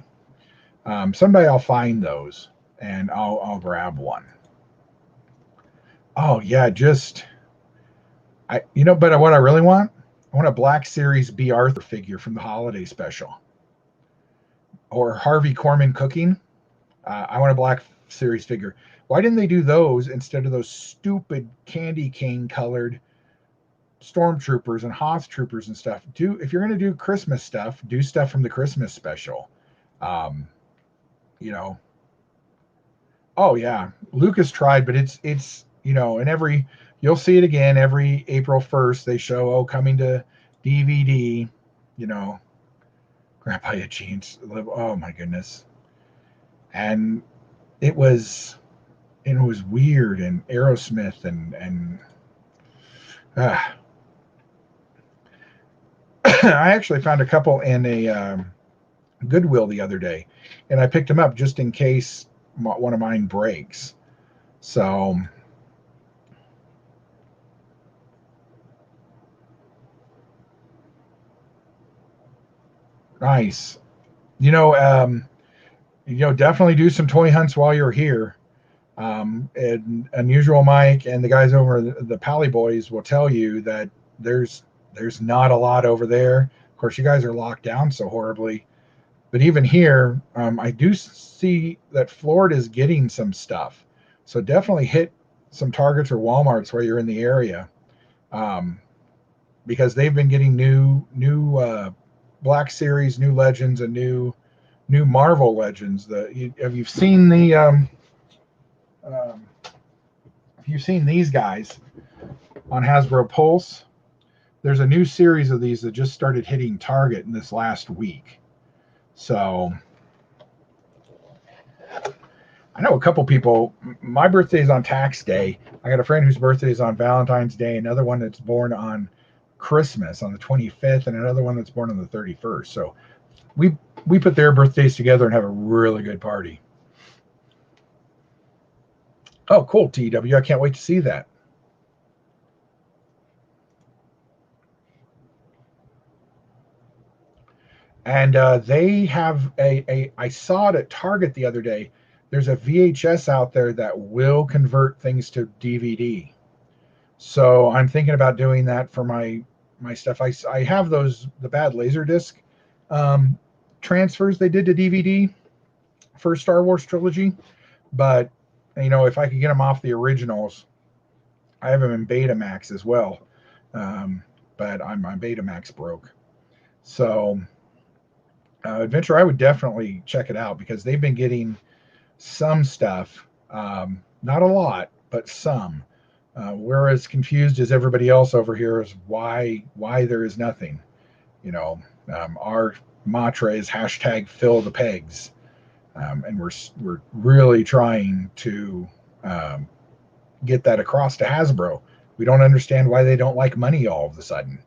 Someday I'll find those and I'll grab one. Oh yeah, but what I really want I want a Black Series B. Arthur figure from the holiday special. Or Harvey Korman cooking. I want a Black Series figure. Why didn't they do those instead of those stupid candy cane colored stormtroopers and Hoth troopers and stuff? If you're going to do Christmas stuff, do stuff from the Christmas special. Um, you know, oh yeah, Lucas tried, but it's and you'll see it again every April 1st. They show coming to DVD. You know, Grandpa Eugene. Oh my goodness, and it was weird, and Aerosmith and I actually found a couple in a Goodwill the other day, and I picked them up just in case one of mine breaks. So nice. Definitely do some toy hunts while you're here. And Unusual Mike and the guys over the Pally Boys will tell you that there's not a lot over there. Of course, you guys are locked down so horribly, but even here, I do see that Florida is getting some stuff. So definitely hit some Targets or Walmarts where you're in the area, because they've been getting new Black Series, new Legends, and new Marvel Legends. Have you seen if you've seen these guys on Hasbro Pulse? There's a new series of these that just started hitting Target in this last week. So I know a couple people. My birthday is on tax day. I got a friend whose birthday is on Valentine's Day, another one that's born on Christmas on the 25th, and another one that's born on the 31st. So we put their birthdays together and have a really good party. Oh, cool, TW. I can't wait to see that. And they have I saw it at Target the other day. There's a VHS out there that will convert things to DVD. So I'm thinking about doing that for my stuff. I have the bad Laserdisc transfers they did to DVD for Star Wars trilogy, but if I could get them off the originals, I have them in Betamax as well, but my Betamax broke. So Adventure, I would definitely check it out because they've been getting some stuff, not a lot, but some. We're as confused as everybody else over here as why there is nothing. Our mantra is hashtag fill the pegs, and we're really trying to get that across to Hasbro. We don't understand why they don't like money all of a sudden.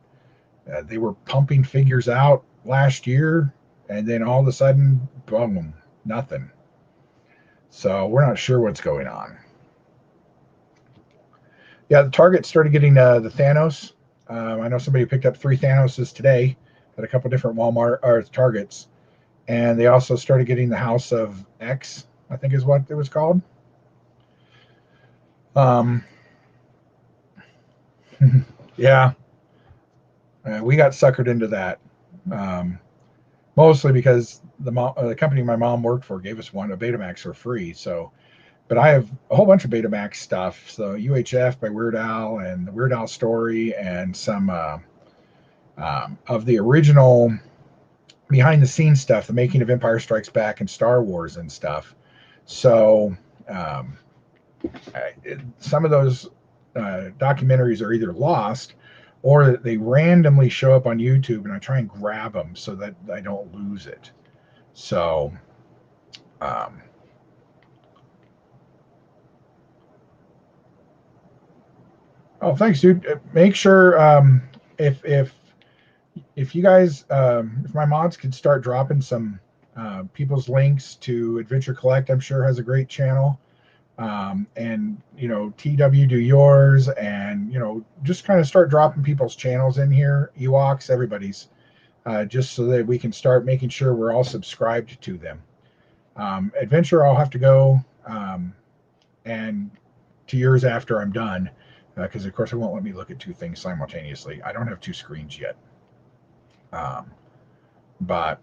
They were pumping figures out last year, and then all of a sudden, boom, nothing. So we're not sure what's going on. Yeah, the Target started getting the Thanos. I know somebody picked up 3 Thanoses today at a couple different Walmart or Targets, and they also started getting the House of X, I think is what it was called. Yeah, we got suckered into that, mostly because the company my mom worked for gave us a Betamax for free. So, but I have a whole bunch of Betamax stuff. So UHF by Weird Al and the Weird Al story, and some of the original behind the scenes stuff, the making of Empire Strikes Back and Star Wars and stuff. So some of those documentaries are either lost or they randomly show up on YouTube, and I try and grab them so that I don't lose it. So oh, thanks, dude. Make sure if you guys if my mods could start dropping some people's links to Adventure Collect, I'm sure has a great channel. And TW do yours, and just kind of start dropping people's channels in here, Ewoks, everybody's, just so that we can start making sure we're all subscribed to them. Adventure, I'll have to go and to yours after I'm done. because of course it won't let me look at two things simultaneously. I don't have two screens yet. But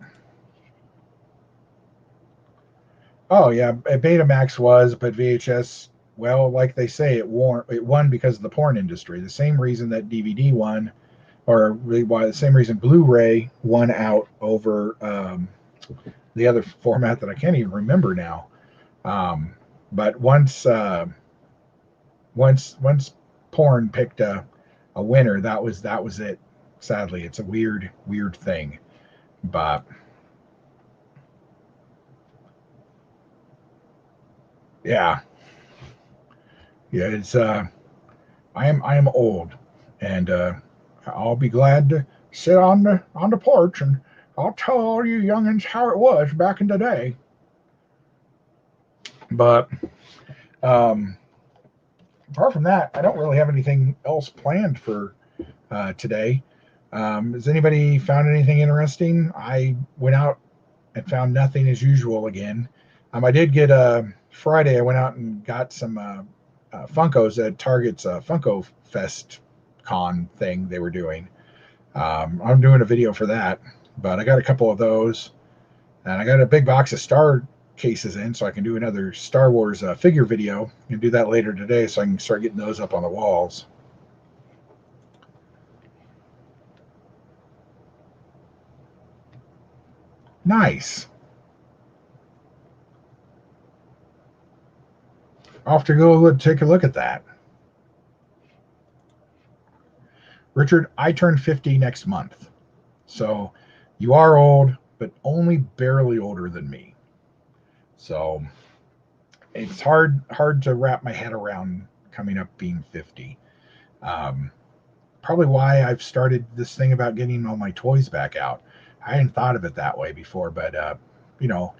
oh yeah, Betamax was, but VHS, well, like they say, it won because of the porn industry. The same reason that DVD won, or why the same reason Blu-ray won out over the other format that I can't even remember now. But once porn picked a winner, that was it. Sadly, it's a weird thing, but yeah, it's I am old, and I'll be glad to sit on the porch and I'll tell all you youngins how it was back in the day. But um, apart from that, I don't really have anything else planned for today. Has anybody found anything interesting? I went out and found nothing as usual again. I did get Friday. I went out and got some Funkos at Target's Funko Fest con thing they were doing. I'm doing a video for that, but I got a couple of those, and I got a big box of Star cases in, so I can do another Star Wars figure video and do that later today, so I can start getting those up on the walls. Nice. I'll have to go take a look at that. Richard, I turn 50 next month. So you are old, but only barely older than me. So it's hard to wrap my head around coming up being 50. Probably why I've started this thing about getting all my toys back out. I hadn't thought of it that way before, but you know,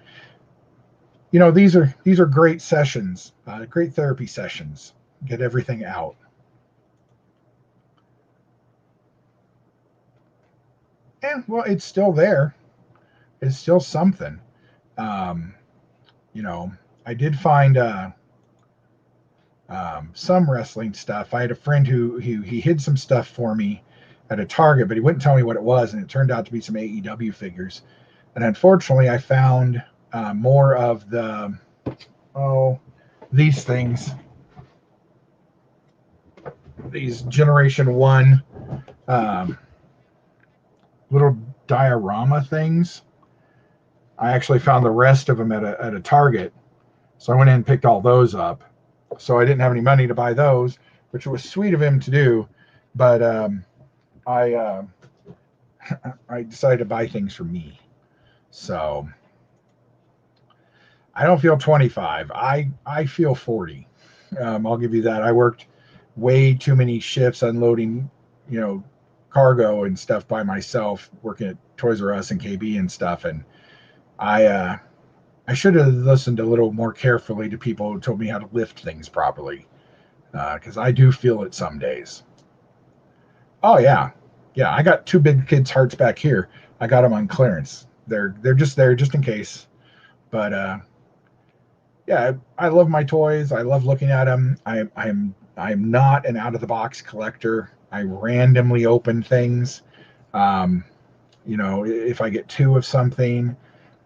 these are great sessions, great therapy sessions. Get everything out. And well, it's still there. It's still something. Um, you know, I did find some wrestling stuff. I had a friend who he hid some stuff for me at a Target, but he wouldn't tell me what it was, and it turned out to be some AEW figures. And unfortunately, I found more of the these things, these Generation One little diorama things. I actually found the rest of them at a Target, so I went in and picked all those up. So I didn't have any money to buy those, which was sweet of him to do, but I I decided to buy things for me. So I don't feel 25. I feel 40. I'll give you that. I worked way too many shifts unloading, cargo and stuff by myself, working at Toys R Us and KB and stuff. And I should have listened a little more carefully to people who told me how to lift things properly, because I do feel it some days. Oh yeah, yeah. I got two big kids' hearts back here. I got them on clearance. They're just there just in case. But yeah, I love my toys. I love looking at them. I'm not an out of the box collector. I randomly open things. If I get two of something,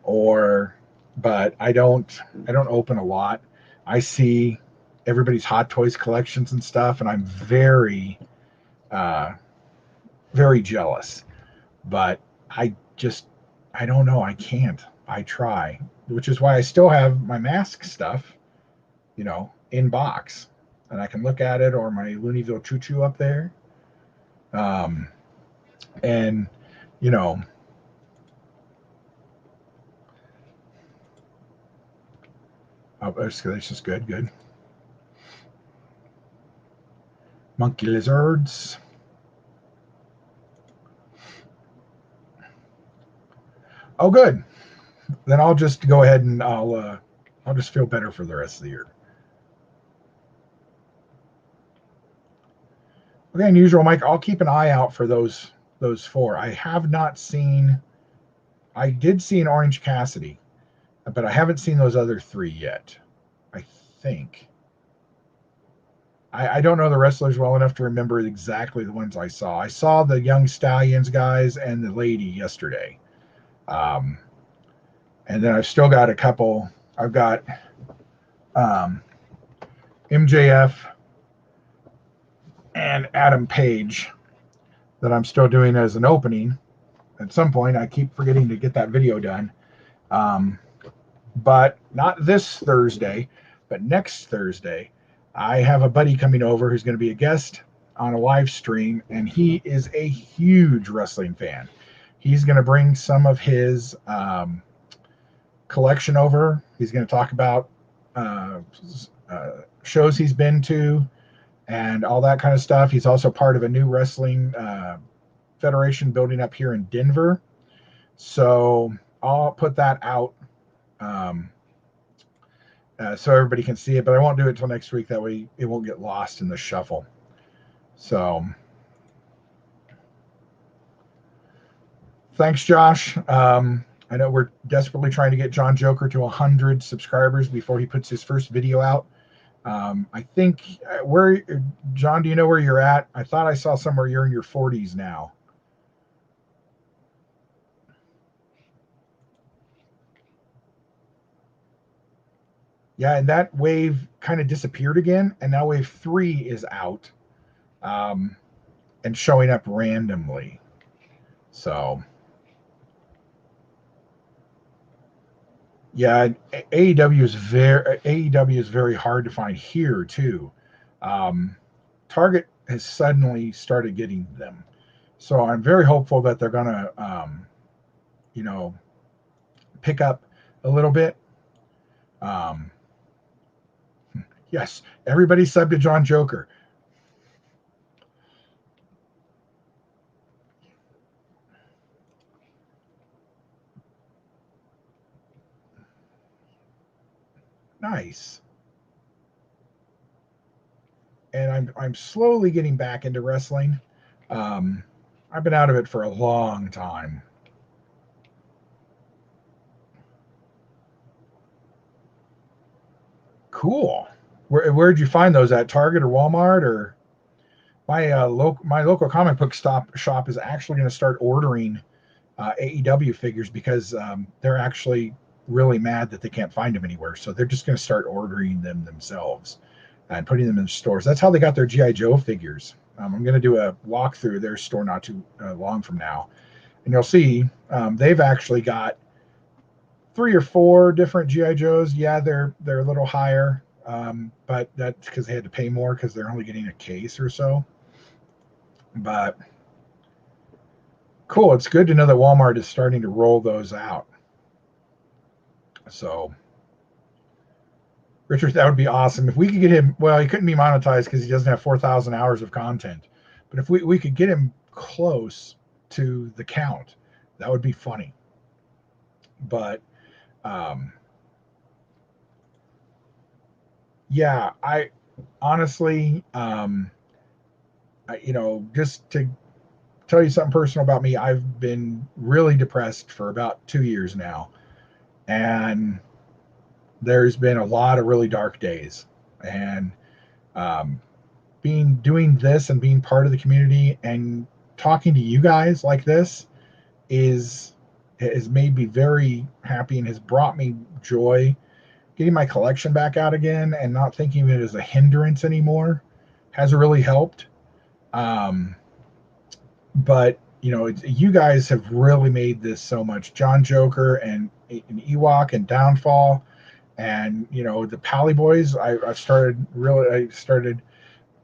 but I don't open a lot. I see everybody's Hot Toys collections and stuff, and I'm very very jealous. But I don't know. I can't. I try, which is why I still have my mask stuff, in box, and I can look at it, or my Looneyville Choo Choo up there. And escalation's good. Monkey lizards. Oh, good. Then I'll just go ahead and I'll just feel better for the rest of the year. Okay, unusual, Mike. I'll keep an eye out for those four. I have not seen. I did see an Orange Cassidy, but I haven't seen those other three yet. I think. I don't know the wrestlers well enough to remember exactly the ones I saw. I saw the Young Stallions guys and the lady yesterday. Um, and then I've still got a couple. I've got um, MJF and Adam Page that I'm still doing as an opening. At some point, I keep forgetting to get that video done. Um, but not this Thursday, but next Thursday, I have a buddy coming over who's going to be a guest on a live stream, and he is a huge wrestling fan. He's going to bring some of his collection over. He's going to talk about uh, shows he's been to and all that kind of stuff. He's also part of a new wrestling federation building up here in Denver. So I'll put that out um, so everybody can see it, but I won't do it until next week. That way it won't get lost in the shuffle. So thanks, Josh. I know we're desperately trying to get John Joker to 100 subscribers before he puts his first video out. I think where, John, do you know where you're at? I thought I saw somewhere you're in your 40s now. Yeah, and that wave kind of disappeared again, and now wave 3 is out and showing up randomly. So, yeah, AEW is very hard to find here too. Target has suddenly started getting them, so I'm very hopeful that they're gonna, you know, pick up a little bit. Um, yes, everybody sub to John Joker. Nice. And I'm slowly getting back into wrestling. Um, I've been out of it for a long time. Cool. Where'd you find those, at Target or Walmart? Or my local comic book shop is actually going to start ordering AEW figures because they're actually really mad that they can't find them anywhere. So they're just going to start ordering them themselves and putting them in stores. That's how they got their GI Joe figures. I'm going to do a walkthrough of their store not too long from now, and you'll see they've actually got 3 or 4 different GI Joes. Yeah, they're a little higher, but that's because they had to pay more because they're only getting a case or so. But cool, it's good to know that Walmart is starting to roll those out. So, Richard, that would be awesome if we could get him. Well, he couldn't be monetized because he doesn't have 4,000 hours of content. But if we could get him close to the count, that would be funny. But yeah, I honestly, just to tell you something personal about me, I've been really depressed for about 2 years now, and there's been a lot of really dark days. And um, doing this and being part of the community and talking to you guys like this is has made me very happy and has brought me joy. Getting my collection back out again and not thinking of it as a hindrance anymore has really helped. Um, but you guys have really made this so much. John Joker and Ewok and Downfall, and the Pally Boys. I started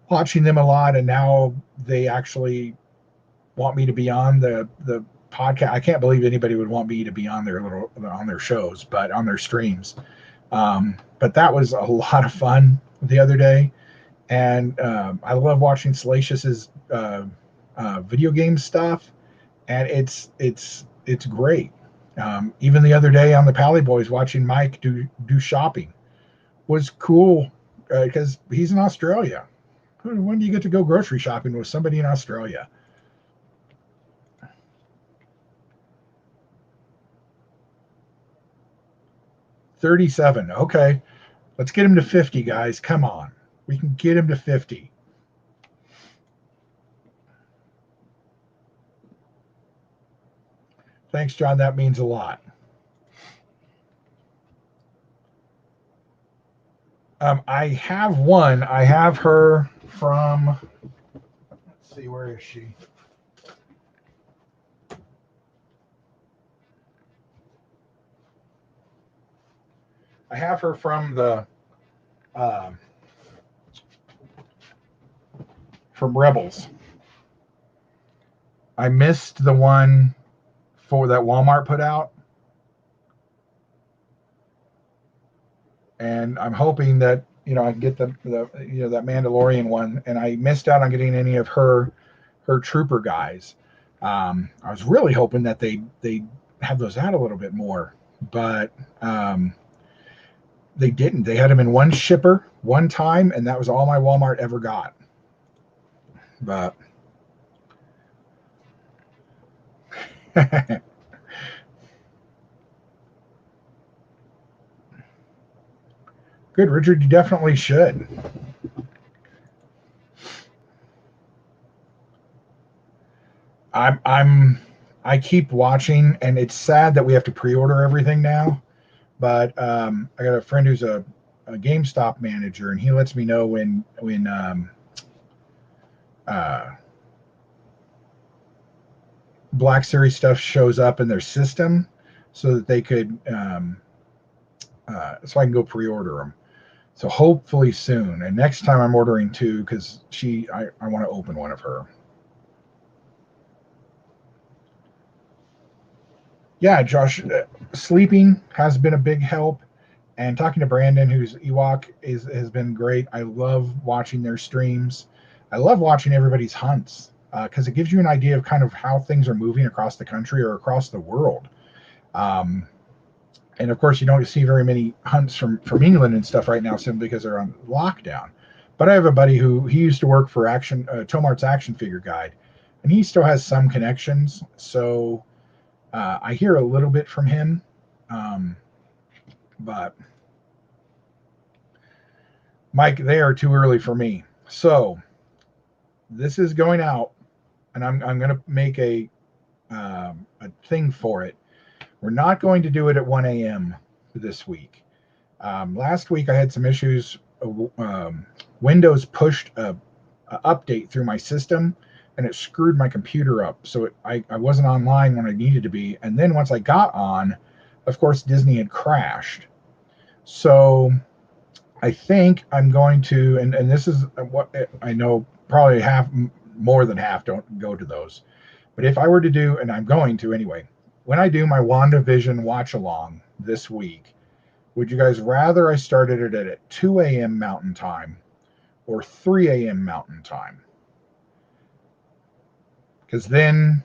watching them a lot, and now they actually want me to be on the podcast. I can't believe anybody would want me to be on their shows, but on their streams. But that was a lot of fun the other day, and I love watching Salacious's video game stuff, and it's great. Even the other day on the Pally Boys, watching Mike do shopping was cool because he's in Australia. When do you get to go grocery shopping with somebody in Australia? 37. Okay, let's get him to 50, guys. Come on. We can get him to 50. Thanks, John. That means a lot. I have one. I have her from. Let's see, where is she? I have her from Rebels. I missed the one for that Walmart put out, and I'm hoping that I can get the that Mandalorian one, and I missed out on getting any of her trooper guys. I was really hoping that they have those out a little bit more, but they didn't. They had them in one shipper one time, and that was all my Walmart ever got. But good, Richard. You definitely should. I keep watching, and it's sad that we have to pre-order everything now. But I got a friend who's a GameStop manager, and he lets me know when uh, Black Series stuff shows up in their system, so that they could so I can go pre-order them. So hopefully soon. And next time I'm ordering two because I want to open one of her. Yeah, Josh, sleeping has been a big help, and talking to Brandon, who's Ewok, has been great. I love watching their streams. I love watching everybody's hunts because it gives you an idea of kind of how things are moving across the country or across the world. Um, and of course, you don't see very many hunts from England and stuff right now, simply because they're on lockdown. But I have a buddy who he used to work for Tomart's Action Figure Guide, and he still has some connections. So I hear a little bit from him, but Mike, they are too early for me. So this is going out, and I'm going to make a thing for it. We're not going to do it at 1 a.m. this week. Last week I had some issues. Windows pushed a update through my system, and it screwed my computer up. So I wasn't online when I needed to be. And then once I got on, of course, Disney had crashed. So I think I'm going to, and this is what I know, probably more than half don't go to those. But if I were to do, and I'm going to anyway, when I do my WandaVision watch along this week, would you guys rather I started it at 2 a.m. Mountain Time or 3 a.m. Mountain Time? Because then,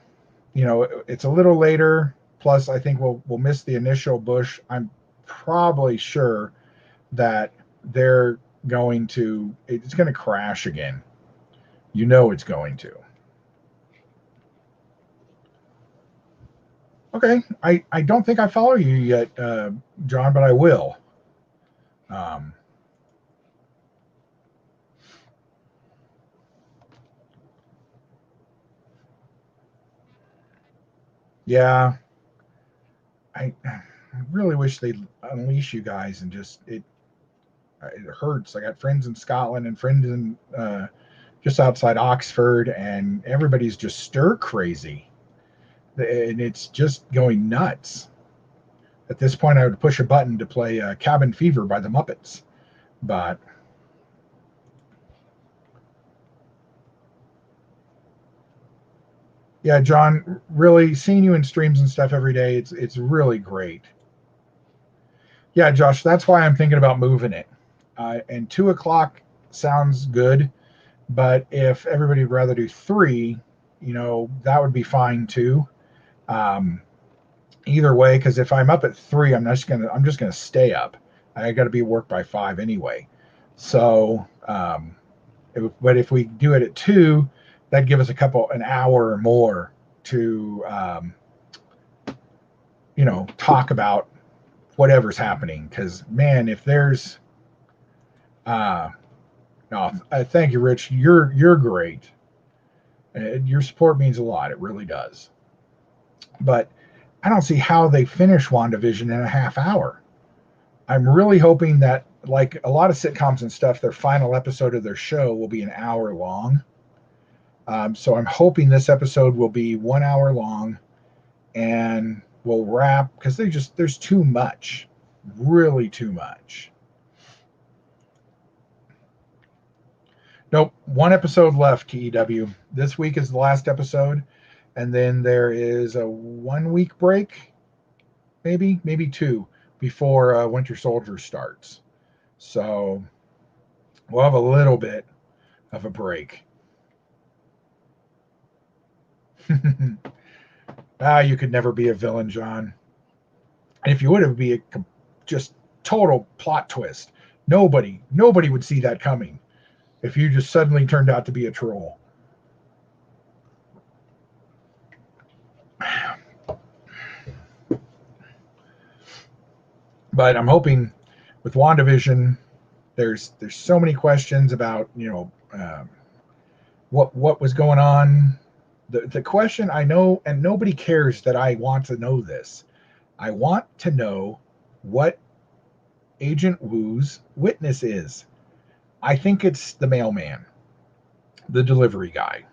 it's a little later. Plus, I think we'll miss the initial bush. I'm probably sure that it's going to crash again. It's going to. Okay, I don't think I follow you yet, John, but I will. Yeah, I really wish they'd unleash you guys and just it hurts. I got friends in Scotland and friends in just outside Oxford, and everybody's just stir crazy, and it's just going nuts. At this point, I would push a button to play Cabin Fever by the Muppets, but yeah, John, really seeing you in streams and stuff every day, it's really great. Yeah, Josh, that's why I'm thinking about moving it. And 2 o'clock sounds good, but if everybody would rather do 3, that would be fine too. Either way, because if I'm up at 3, I'm just gonna stay up. I got to be at work by 5 anyway. So, but if we do it at 2, that'd give us an hour or more to, talk about whatever's happening. Because man, if there's No, thank you, Rich. You're great. Your support means a lot. It really does. But I don't see how they finish WandaVision in a half hour. I'm really hoping that, like a lot of sitcoms and stuff, their final episode of their show will be an hour long. So I'm hoping this episode will be 1 hour long and we'll wrap because there's too much, really too much. Nope, one episode left, TEW. This week is the last episode, and then there is a 1 week break, maybe two, before Winter Soldier starts. So we'll have a little bit of a break. You could never be a villain, John. And if you would, it would be a just total plot twist. Nobody would see that coming if you just suddenly turned out to be a troll. But I'm hoping with WandaVision, there's so many questions about what was going on. The question I know, and nobody cares that I want to know this. I want to know what Agent Wu's witness is. I think it's the mailman, the delivery guy,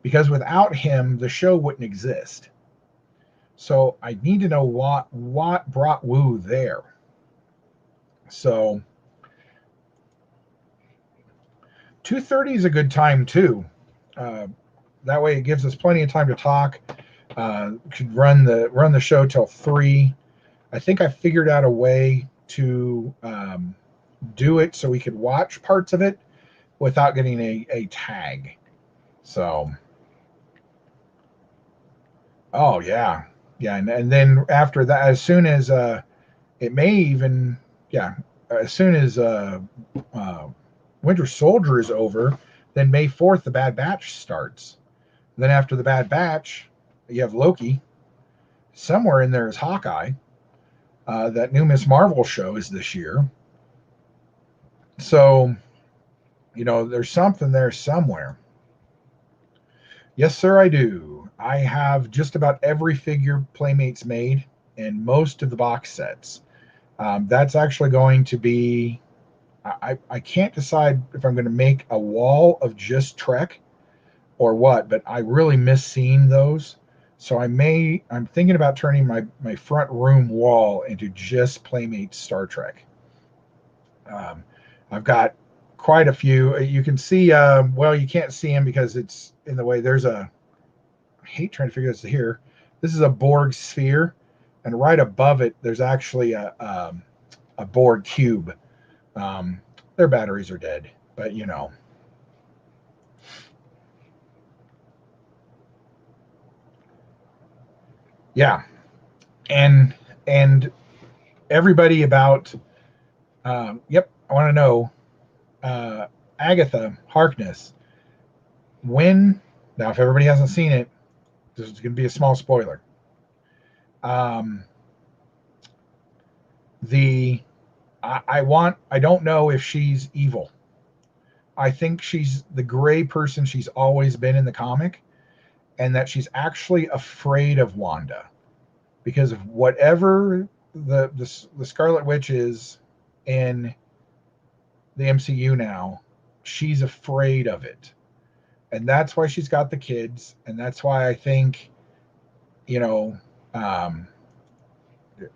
because without him, the show wouldn't exist. So I need to know what brought Wu there. So 2:30 is a good time too. That way, it gives us plenty of time to talk. Could run the show till 3. I think I figured out a way to do it so we could watch parts of it without getting a tag. So, oh yeah, and then after that, as soon as it may even as soon as Winter Soldier is over, then May 4th the Bad Batch starts. Then after the Bad Batch, you have Loki. Somewhere in there is Hawkeye. That new Miss Marvel show is this year. So, there's something there somewhere. Yes, sir, I do. I have just about every figure Playmates made and most of the box sets. That's actually going to be, I can't decide if I'm going to make a wall of just Trek or what, but I really miss seeing those. So I'm thinking about turning my front room wall into just Playmates Star Trek. I've got quite a few. You can see, well, you can't see them because it's in the way. I hate trying to figure this here. This is a Borg sphere, and right above it, there's actually a Borg cube. Their batteries are dead, but yeah, and everybody about. Yep, I want to know, Agatha Harkness. When now, if everybody hasn't seen it, this is going to be a small spoiler. Um, the I don't know if she's evil. I think she's the gray person she's always been in the comic, and that she's actually afraid of Wanda because of whatever the Scarlet Witch is in the MCU now. She's afraid of it, and that's why she's got the kids, and that's why I think, you know, um,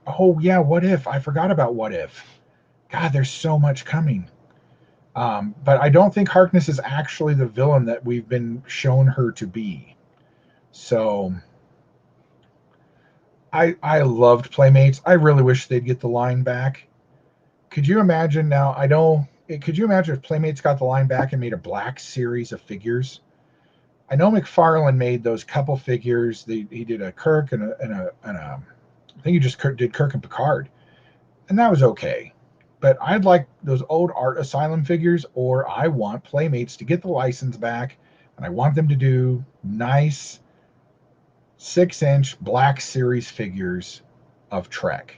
oh yeah, what if? I forgot about what if. God, there's so much coming. But I don't think Harkness is actually the villain that we've been shown her to be. So I loved Playmates. I really wish they'd get the line back. Could you imagine now? Could you imagine if Playmates got the line back and made a black series of figures? I know McFarlane made those couple figures. He did a Kirk and a I think he just did Kirk and Picard, and that was okay. But I'd like those old Art Asylum figures, or I want Playmates to get the license back, and I want them to do nice 6-inch Black Series figures of Trek.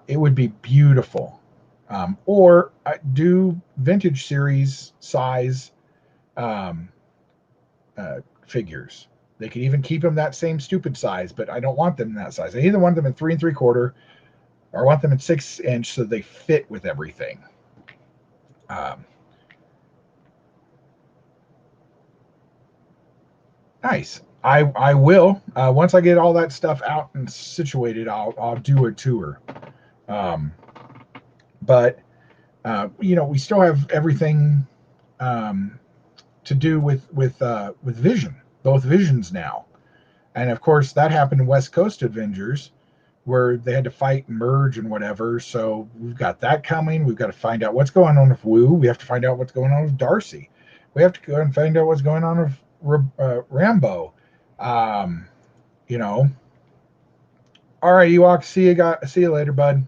It would be beautiful. Or do vintage series size um, figures. They could even keep them that same stupid size, but I don't want them in that size. I either want them in 3 3/4 or I want them in 6 inch so they fit with everything. Um, nice. I will once I get all that stuff out and situated. I'll do a tour. Um, but we still have everything um, to do with Vision, both Visions now, and of course that happened in West Coast Avengers, where they had to fight and merge and whatever. So we've got that coming. We've got to find out what's going on with Wu. We have to find out what's going on with Darcy. We have to go and find out what's going on with Rambo. Um, you know. All right, Ewok. See you later, bud.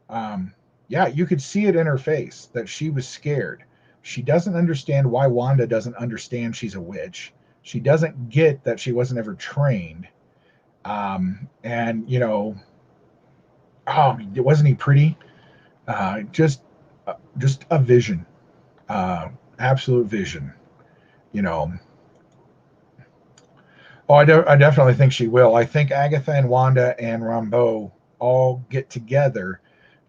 Um, yeah, you could see it in her face that she was scared. She doesn't understand why Wanda doesn't understand she's a witch. She doesn't get that she wasn't ever trained. And oh, wasn't he pretty? Just a vision, absolute vision. You know. Oh, I definitely think she will. I think Agatha and Wanda and Rambeau all get together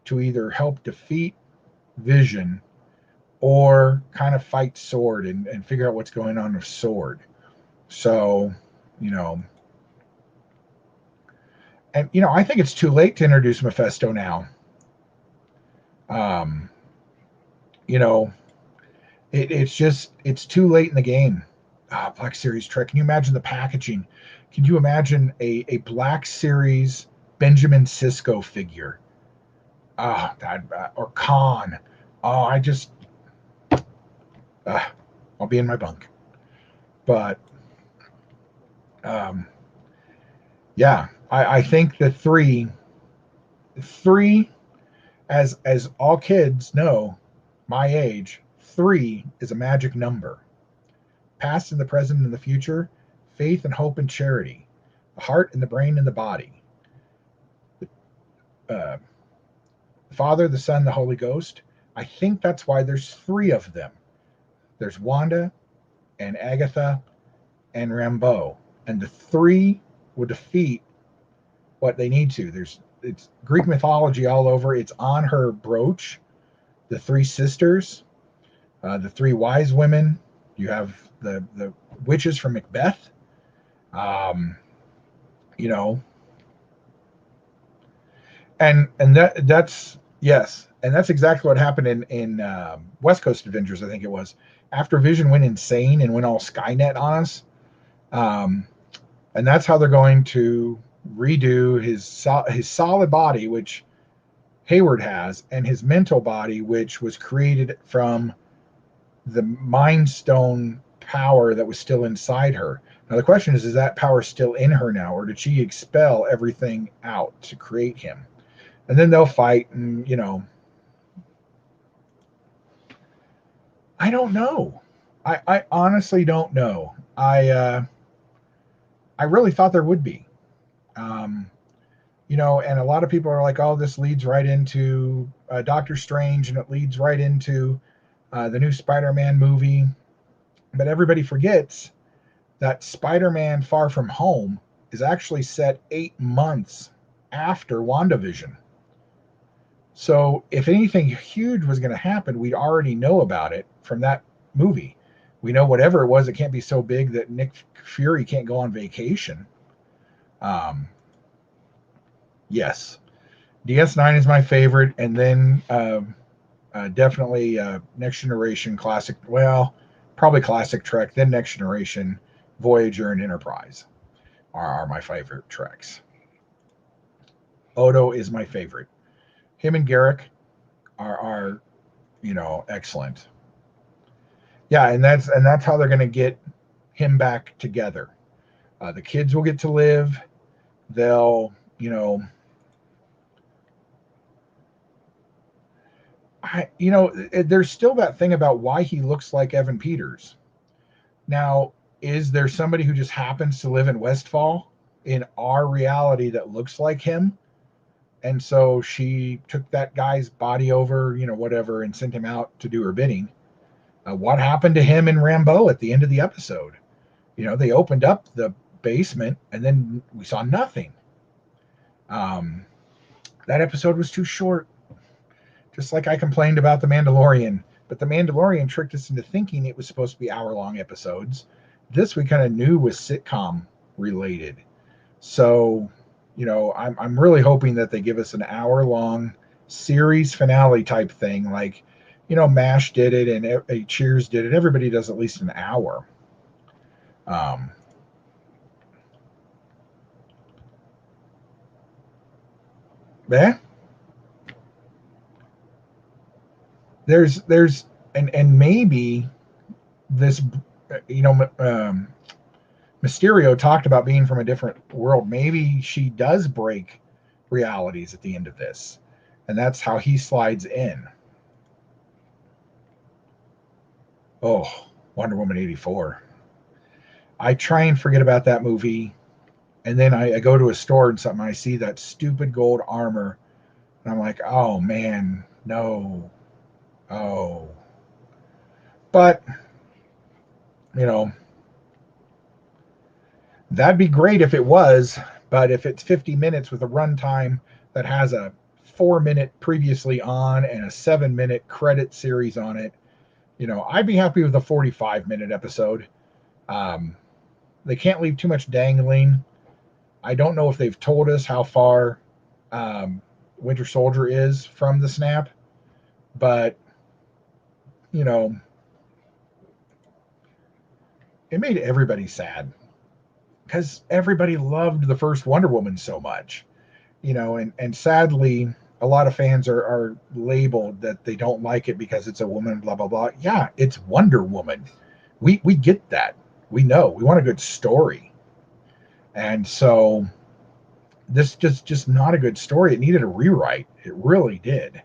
to either help defeat Vision or kind of fight Sword and figure out what's going on with Sword. So, you know, and I think it's too late to introduce Mephisto now. Um, you know, it's too late in the game. Black Series Trek. Can you imagine the packaging? Can you imagine a Black Series Benjamin Sisko figure? Or Khan. Oh, I'll be in my bunk. But um, yeah, I think the three, as all kids know, my age, three is a magic number. Past and the present and the future, faith and hope and charity, the heart and the brain and the body, uh, the Father, the Son, the Holy Ghost. I think that's why there's three of them. There's Wanda and Agatha and Rambeau, and the three will defeat what they need to. It's Greek mythology all over. It's on her brooch. The three sisters, the three wise women. You have the witches from Macbeth. Um, you know, and that's yes, and that's exactly what happened in West Coast Avengers. I think it was after Vision went insane and went all Skynet on us. Um, and that's how they're going to redo his solid body, which Hayward has, and his mental body, which was created from the Mind Stone power that was still inside her. Now the question is that power still in her now, or did she expel everything out to create him? And then they'll fight, and I don't know. I honestly don't know. I really thought there would be. Um, and a lot of people are like, oh, this leads right into Doctor Strange, and it leads right into the new Spider-Man movie. But everybody forgets that Spider-Man Far From Home is actually set 8 months after WandaVision. So if anything huge was going to happen, we'd already know about it from that movie. We know whatever it was, it can't be so big that Nick Fury can't go on vacation. Yes. DS9 is my favorite, and then definitely Next Generation Classic. Well, probably Classic Trek, then Next Generation, Voyager, and Enterprise are my favorite Treks. Odo is my favorite. Him and Garrick are excellent. Yeah, and that's how they're going to get him back together. The kids will get to live. They'll there's still that thing about why he looks like Evan Peters. Now, is there somebody who just happens to live in Westfall in our reality that looks like him? And so she took that guy's body over, whatever, and sent him out to do her bidding. What happened to him in Rambo at the end of the episode? They opened up the basement and then we saw nothing. That episode was too short. Just like I complained about The Mandalorian. But The Mandalorian tricked us into thinking it was supposed to be hour-long episodes. This we kind of knew was sitcom related. So, I'm really hoping that they give us an hour-long series finale type thing. Like, MASH did it and Cheers did it. Everybody does at least an hour. Yeah. There's and maybe this, Mysterio talked about being from a different world. Maybe she does break realities at the end of this, and that's how he slides in. Oh, Wonder Woman 84. I try and forget about that movie, and then I go to a store and something, I see that stupid gold armor, and I'm like, oh man, no. Oh. But, that'd be great if it was, but if it's 50 minutes with a runtime that has a 4-minute previously on and a 7-minute credit series on it, I'd be happy with a 45-minute episode. They can't leave too much dangling. I don't know if they've told us how far Winter Soldier is from the snap, but, it made everybody sad because everybody loved the first Wonder Woman so much, and sadly, a lot of fans are labeled that they don't like it because it's a woman, blah, blah, blah. Yeah, it's Wonder Woman. We get that. We know. We want a good story. And so this just not a good story. It needed a rewrite. It really did.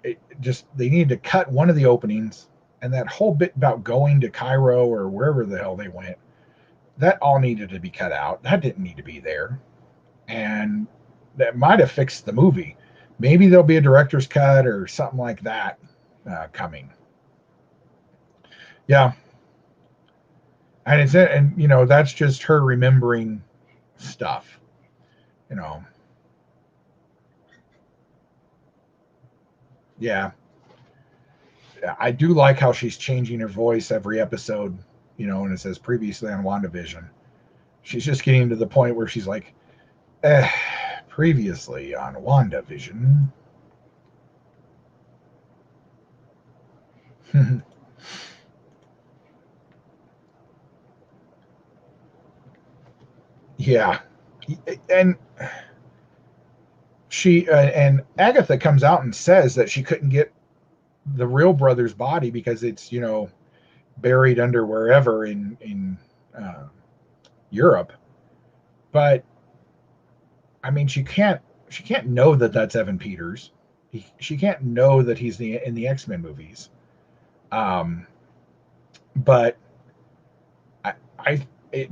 They needed to cut one of the openings, and that whole bit about going to Cairo or wherever the hell they went, that all needed to be cut out. That didn't need to be there. And that might have fixed the movie. Maybe there'll be a director's cut or something like that coming. Yeah. And that's just her remembering stuff, Yeah. I do like how she's changing her voice every episode, and it says previously on WandaVision. She's just getting to the point where she's like, previously on WandaVision. Yeah. And and Agatha comes out and says that she couldn't get the real brother's body because it's, buried under wherever in Europe. But I mean, she can't know that that's Evan Peters. She can't know that he's in the X-Men movies. But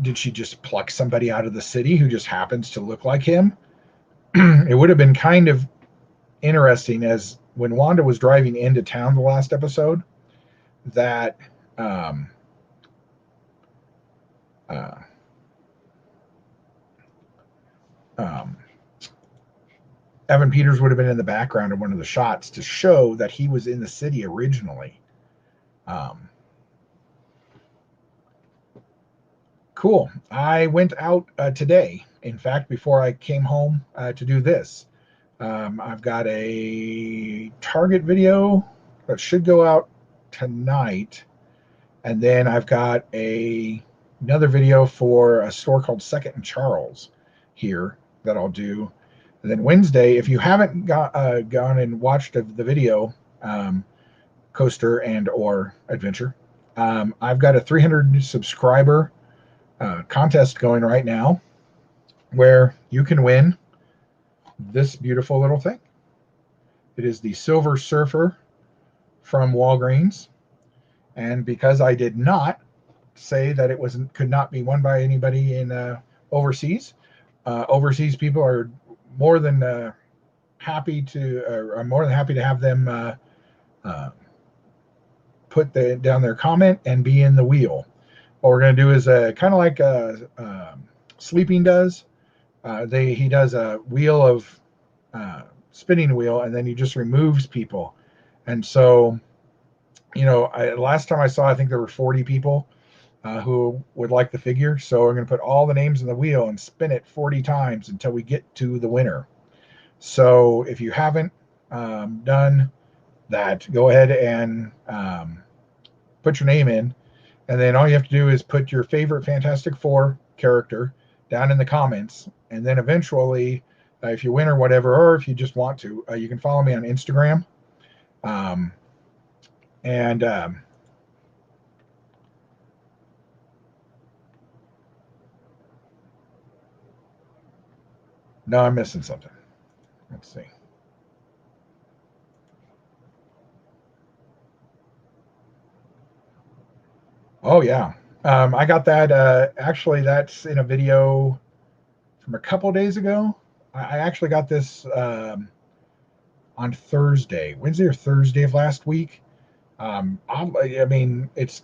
did she just pluck somebody out of the city who just happens to look like him? It would have been kind of interesting, as when Wanda was driving into town the last episode, that Evan Peters would have been in the background of one of the shots to show that he was in the city originally. Cool. I went out today. In fact, before I came home to do this, I've got a Target video that should go out tonight. And then I've got another video for a store called Second and Charles here that I'll do. And then Wednesday, if you haven't gone and watched the video, Coaster and or Adventure, I've got a 300 subscriber contest going right now where you can win this beautiful little thing. It is the Silver Surfer from Walgreens. And because I did not say that it could not be won by anybody in overseas, overseas people are more than happy to. I'm more than happy to have them uh, put down their comment and be in the wheel. What we're going to do is kind of like Sleeping does. He does a wheel of spinning wheel, and then he just removes people. And so, last time I saw, I think there were 40 people who would like the figure. So we're going to put all the names in the wheel and spin it 40 times until we get to the winner. So if you haven't done that, go ahead and put your name in. And then all you have to do is put your favorite Fantastic Four character down in the comments. And then eventually, if you win or whatever, or if you just want to, you can follow me on Instagram. And no, I'm missing something. Let's see. Oh, yeah. I got that. Actually, that's in a video from a couple of days ago. I actually got this on Thursday, Wednesday or Thursday of last week. I mean, it's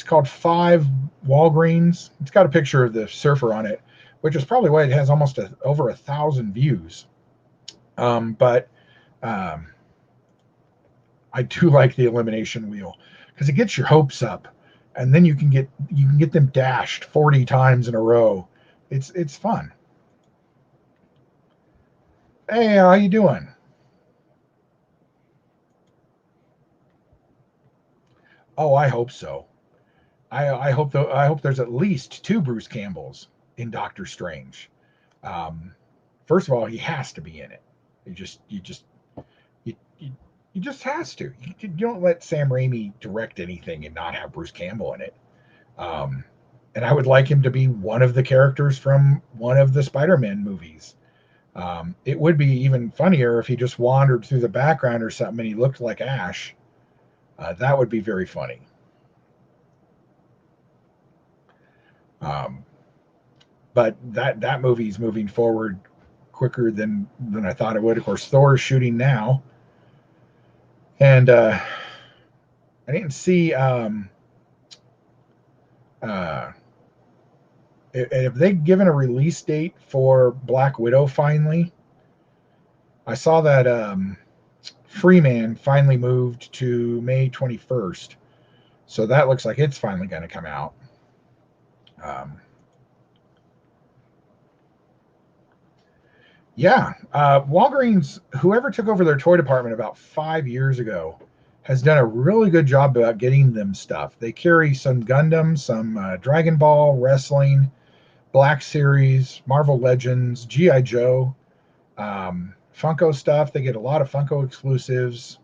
called Five Walgreens. It's got a picture of the surfer on it, which is probably why it has almost over 1,000 views. But I do like the elimination wheel because it gets your hopes up, and then you can get them dashed 40 times in a row. It's fun. Hey, how you doing? Oh, I hope so. I hope there's at least two Bruce Campbells in Doctor Strange. Um, First of all, he has to be in it. You, you, you just has to. You don't let Sam Raimi direct anything and not have Bruce Campbell in it. Um, and I would like him to be one of the characters from one of the Spider-Man movies. It would be even funnier if he just wandered through the background or something and he looked like Ash. That would be very funny. Um, but that movie's moving forward quicker than I thought it would. Of course, Thor is shooting now, and I didn't see uh, if they've given a release date for Black Widow finally. I saw that Freeman finally moved to May 21st, so that looks like it's finally going to come out. Yeah, Walgreens, whoever took over their toy department about 5 years ago, has done a really good job about getting them stuff. They carry some Gundam, some Dragon Ball, wrestling, Black Series, Marvel Legends, GI Joe, Funko stuff. They get a lot of Funko exclusives,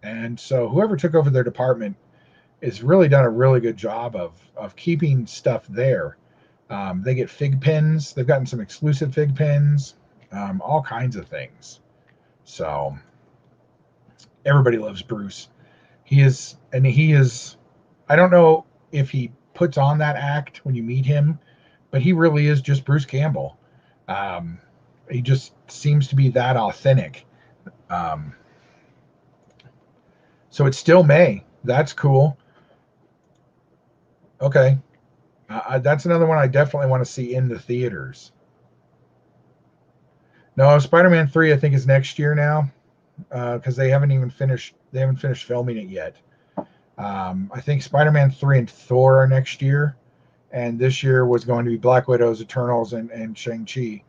and so whoever took over their department has really done a really good job of keeping stuff there. They get fig pins. They've gotten some exclusive fig pins, all kinds of things. So everybody loves Bruce. He is. I don't know if he puts on that act when you meet him, but he really is just Bruce Campbell. Um, he just seems to be that authentic. Um, so it's still May. That's cool. Okay. That's another one I definitely want to see in the theaters. No, Spider-Man 3 I think is next year now because they haven't even finished. They haven't finished filming it yet. I think Spider-Man 3 and Thor are next year, and this year was going to be Black Widow's Eternals and Shang-Chi.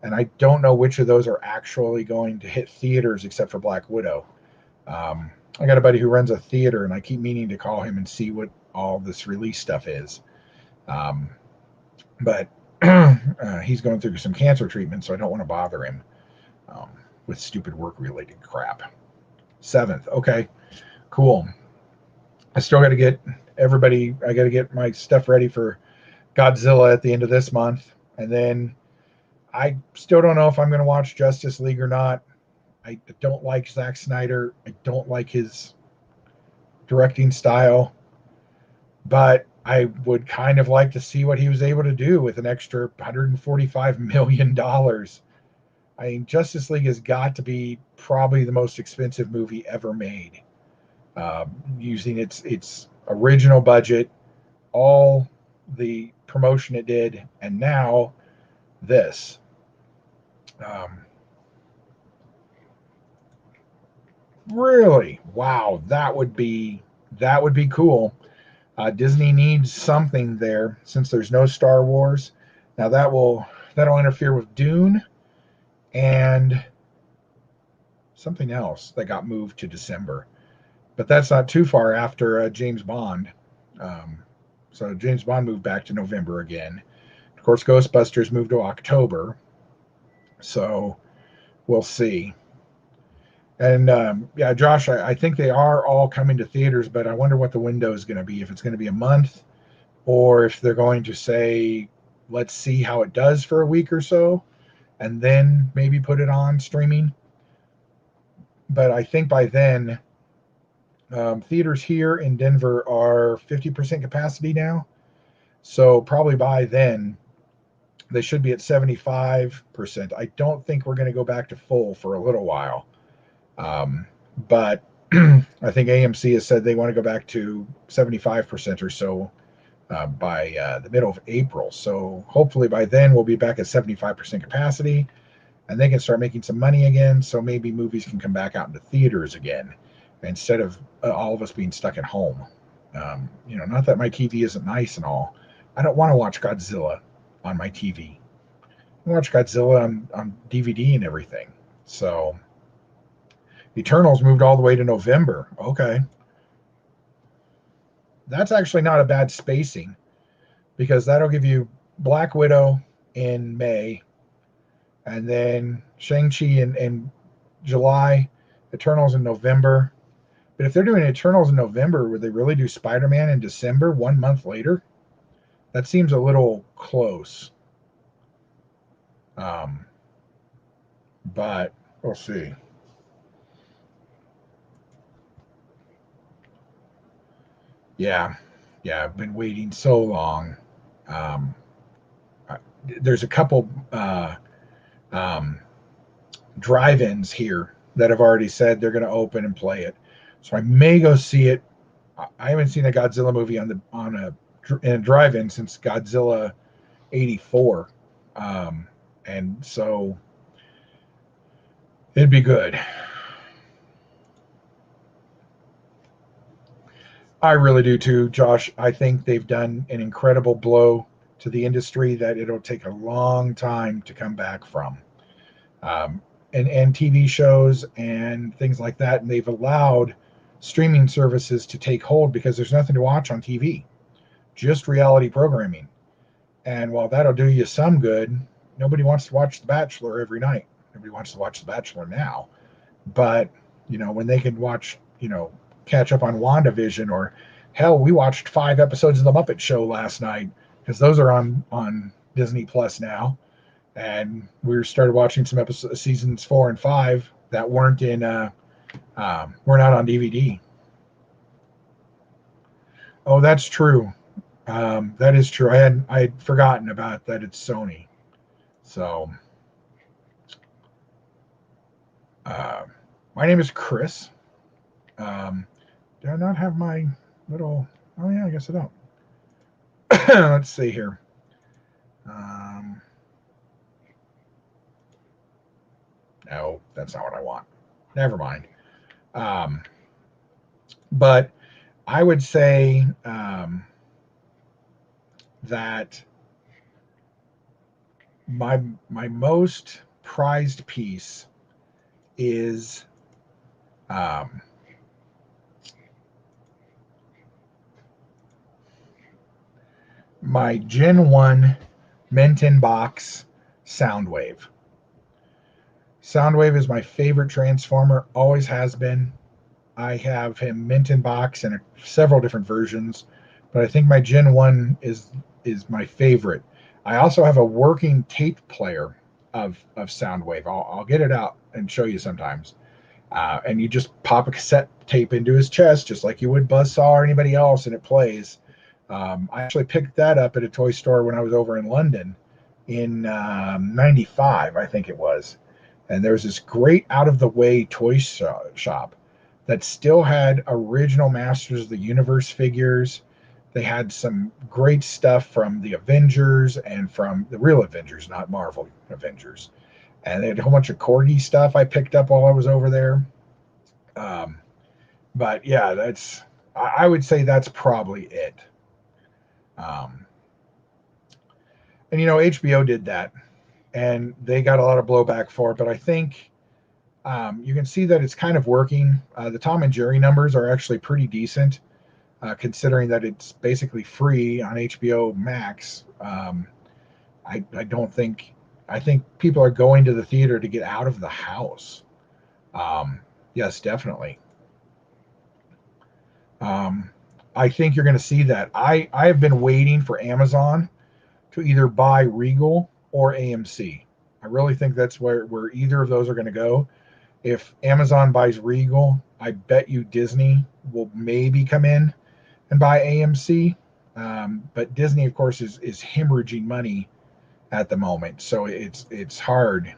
And I don't know which of those are actually going to hit theaters except for Black Widow. I got a buddy who runs a theater, and I keep meaning to call him and see what all this release stuff is. But he's going through some cancer treatment, so I don't want to bother him with stupid work-related crap. 7th, okay, cool. I still got to get everybody. I got to get my stuff ready for Godzilla at the end of this month, and then I still don't know if I'm going to watch Justice League or not. I don't like Zack Snyder. I don't like his directing style, but I would kind of like to see what he was able to do with an extra $145 million. I mean, Justice League has got to be probably the most expensive movie ever made, using its original budget, all the promotion it did, and now this. Um, really, wow, that would be cool. Disney needs something there since there's no Star Wars. Now that'll interfere with Dune and something else that got moved to December, but that's not too far after James Bond. Um, so James Bond moved back to November again. Of course, Ghostbusters moved to October. So we'll see. And yeah, Josh, I think they are all coming to theaters, but I wonder what the window is going to be. If it's going to be a month, or if they're going to say, let's see how it does for a week or so, and then maybe put it on streaming. But I think by then, theaters here in Denver are 50% capacity now. So probably by then, they should be at 75%. I don't think we're going to go back to full for a little while. But I think AMC has said they want to go back to 75% or so by the middle of April. So hopefully by then we'll be back at 75% capacity and they can start making some money again. So maybe movies can come back out into theaters again instead of all of us being stuck at home. Not that my TV isn't nice and all. I don't want to watch Godzilla on my TV. I watch Godzilla on DVD and everything. So Eternals moved all the way to November. Okay. That's actually not a bad spacing because that'll give you Black Widow in May and then Shang-Chi in July, Eternals in November. But if they're doing Eternals in November, would they really do Spider-Man in December, 1 month later? That seems a little close. But we'll see. Yeah, I've been waiting so long. Um, there's a couple um, drive-ins here that have already said they're going to open and play it, so I may go see it. I haven't seen a Godzilla movie in a drive-in since Godzilla '84, and so it'd be good. I really do too, Josh. I think they've done an incredible blow to the industry that it'll take a long time to come back from. Um, and TV shows and things like that. And they've allowed streaming services to take hold because there's nothing to watch on TV, just reality programming. And while that'll do you some good, nobody wants to watch The Bachelor every night. Nobody wants to watch The Bachelor now. But, when they can watch, catch up on WandaVision, or hell, we watched 5 episodes of The Muppet Show last night because those are on Disney Plus now. And we started watching some episodes, seasons 4 and 5 that weren't out on DVD. Oh, that's true. That is true. I had forgotten about that. It's Sony. So, my name is Chris. Do I not have my little? Oh yeah, I guess I don't. Let's see here. No, that's not what I want. Never mind. But I would say that my most prized piece is my Gen 1 Minton box Soundwave. Soundwave is my favorite Transformer, always has been. I have him mint in box in several different versions, but I think my Gen 1 is my favorite. I also have a working tape player of Soundwave. I'll get it out and show you sometimes. And you just pop a cassette tape into his chest, just like you would Buzzsaw or anybody else, and it plays. I actually picked that up at a toy store when I was over in London in '95, I think it was. And there was this great out of the way toy shop that still had original Masters of the Universe figures. They had some great stuff from the Avengers and from the real Avengers, not Marvel Avengers. And they had a whole bunch of Corgi stuff I picked up while I was over there. Um, but yeah, I would say that's probably it. Um, and HBO did that, and they got a lot of blowback for it. But I think you can see that it's kind of working. The Tom and Jerry numbers are actually pretty decent, considering that it's basically free on HBO Max. I don't think I think people are going to the theater to get out of the house. Yes, definitely. Um, I think you're going to see that. I have been waiting for Amazon to either buy Regal or AMC. I really think that's where either of those are going to go. If Amazon buys Regal, I bet you Disney will maybe come in and buy AMC. But Disney, of course, is hemorrhaging money at the moment, so it's hard,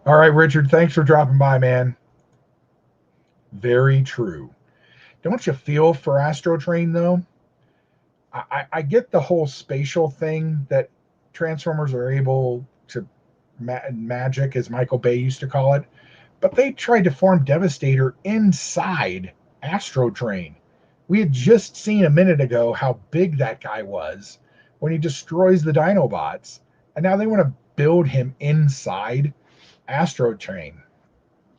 All right, Richard, thanks for dropping by, man. Very true. Don't you feel for Astro Train though? I get the whole spatial thing that Transformers are able to magic, as Michael Bay used to call it, but they tried to form Devastator inside Astro Train. We had just seen a minute ago how big that guy was when he destroys the Dinobots, and now they want to build him inside Astro Train.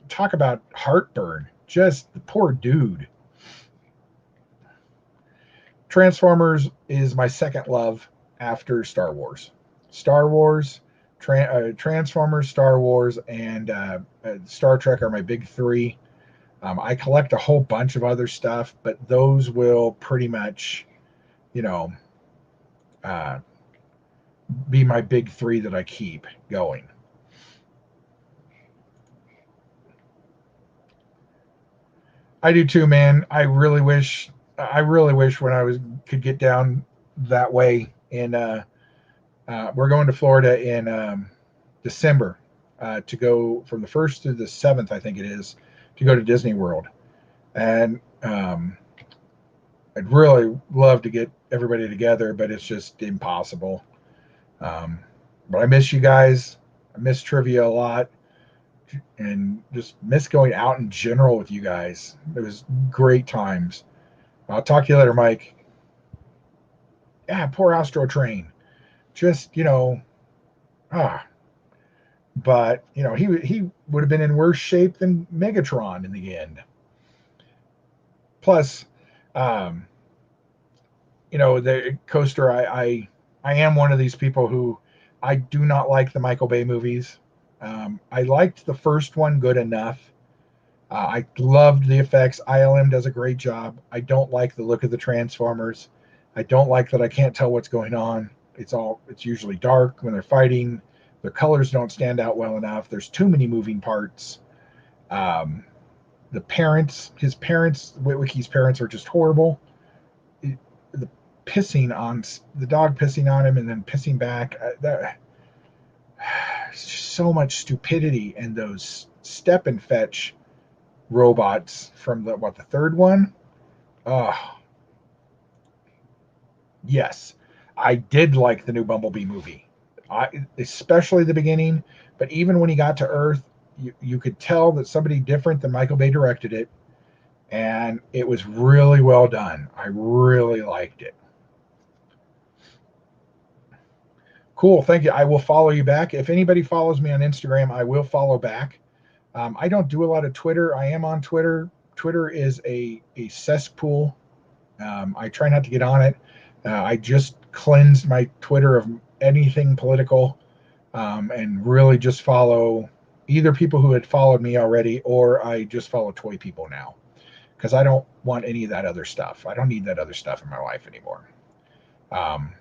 Talk about heartburn. Just the poor dude. Transformers is my second love after Star Wars. Star Wars, Transformers, Star Wars, and Star Trek are my big three. I collect a whole bunch of other stuff, but those will pretty much, you know, uh, be my big three that I keep going. I do too, man. I really wish when I was could get down that way. And we're going to Florida in December to go from the 1st to the 7th, I think it is, to go to Disney World. And I'd really love to get everybody together, but it's just impossible. Um, but I miss you guys. I miss trivia a lot, and just miss going out in general with you guys. It was great times. I'll talk to you later, Mike. Yeah, poor Astro Train. Just ah. But he would have been in worse shape than Megatron in the end. Plus, um, the coaster. I am one of these people who I do not like the Michael Bay movies. I liked the first one good enough. I loved the effects. ILM does a great job. I don't like the look of the Transformers. I don't like that I can't tell what's going on. It's usually dark when they're fighting. The colors don't stand out well enough. There's too many moving parts. Um, his parents, Witwicky's parents are just horrible. The pissing on the dog, pissing on him and then pissing back. Just so much stupidity, and those step and fetch robots from the third one. Oh, yes, I did like the new Bumblebee movie. Especially the beginning, but even when he got to Earth, you could tell that somebody different than Michael Bay directed it, and it was really well done. I really liked it. Cool, thank you. I will follow you back. If anybody follows me on Instagram, I will follow back. I don't do a lot of Twitter. I am on Twitter. Twitter is a cesspool. I try not to get on it. I just cleansed my Twitter of anything political, and really just follow either people who had followed me already, or I just follow toy people now, because I don't want any of that other stuff. I don't need that other stuff in my life anymore. Um,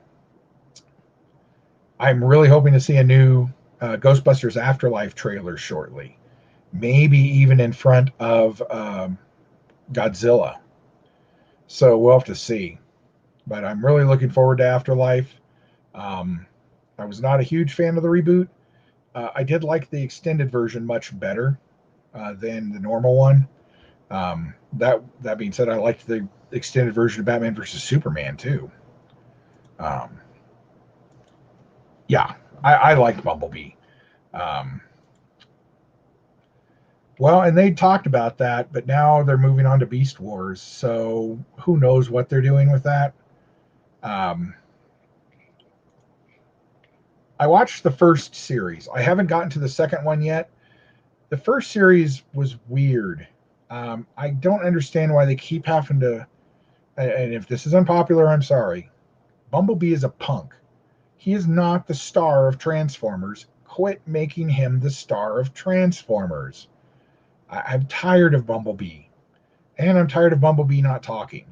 I'm really hoping to see a new Ghostbusters Afterlife trailer shortly, maybe even in front of Godzilla. So we'll have to see. but I'm really looking forward to Afterlife. Um, I was not a huge fan of the reboot. I did like the extended version much better than the normal one. That being said, I liked the extended version of Batman versus Superman too. Um, yeah, I liked Bumblebee. Um, well, and they talked about that, but now they're moving on to Beast Wars, so who knows what they're doing with that. Um, I watched the first series. I haven't gotten to the second one yet. The first series was weird. I don't understand why they keep having to. And if this is unpopular, I'm sorry. Bumblebee is a punk. He is not the star of Transformers. Quit making him the star of Transformers. I'm tired of Bumblebee. And I'm tired of Bumblebee not talking.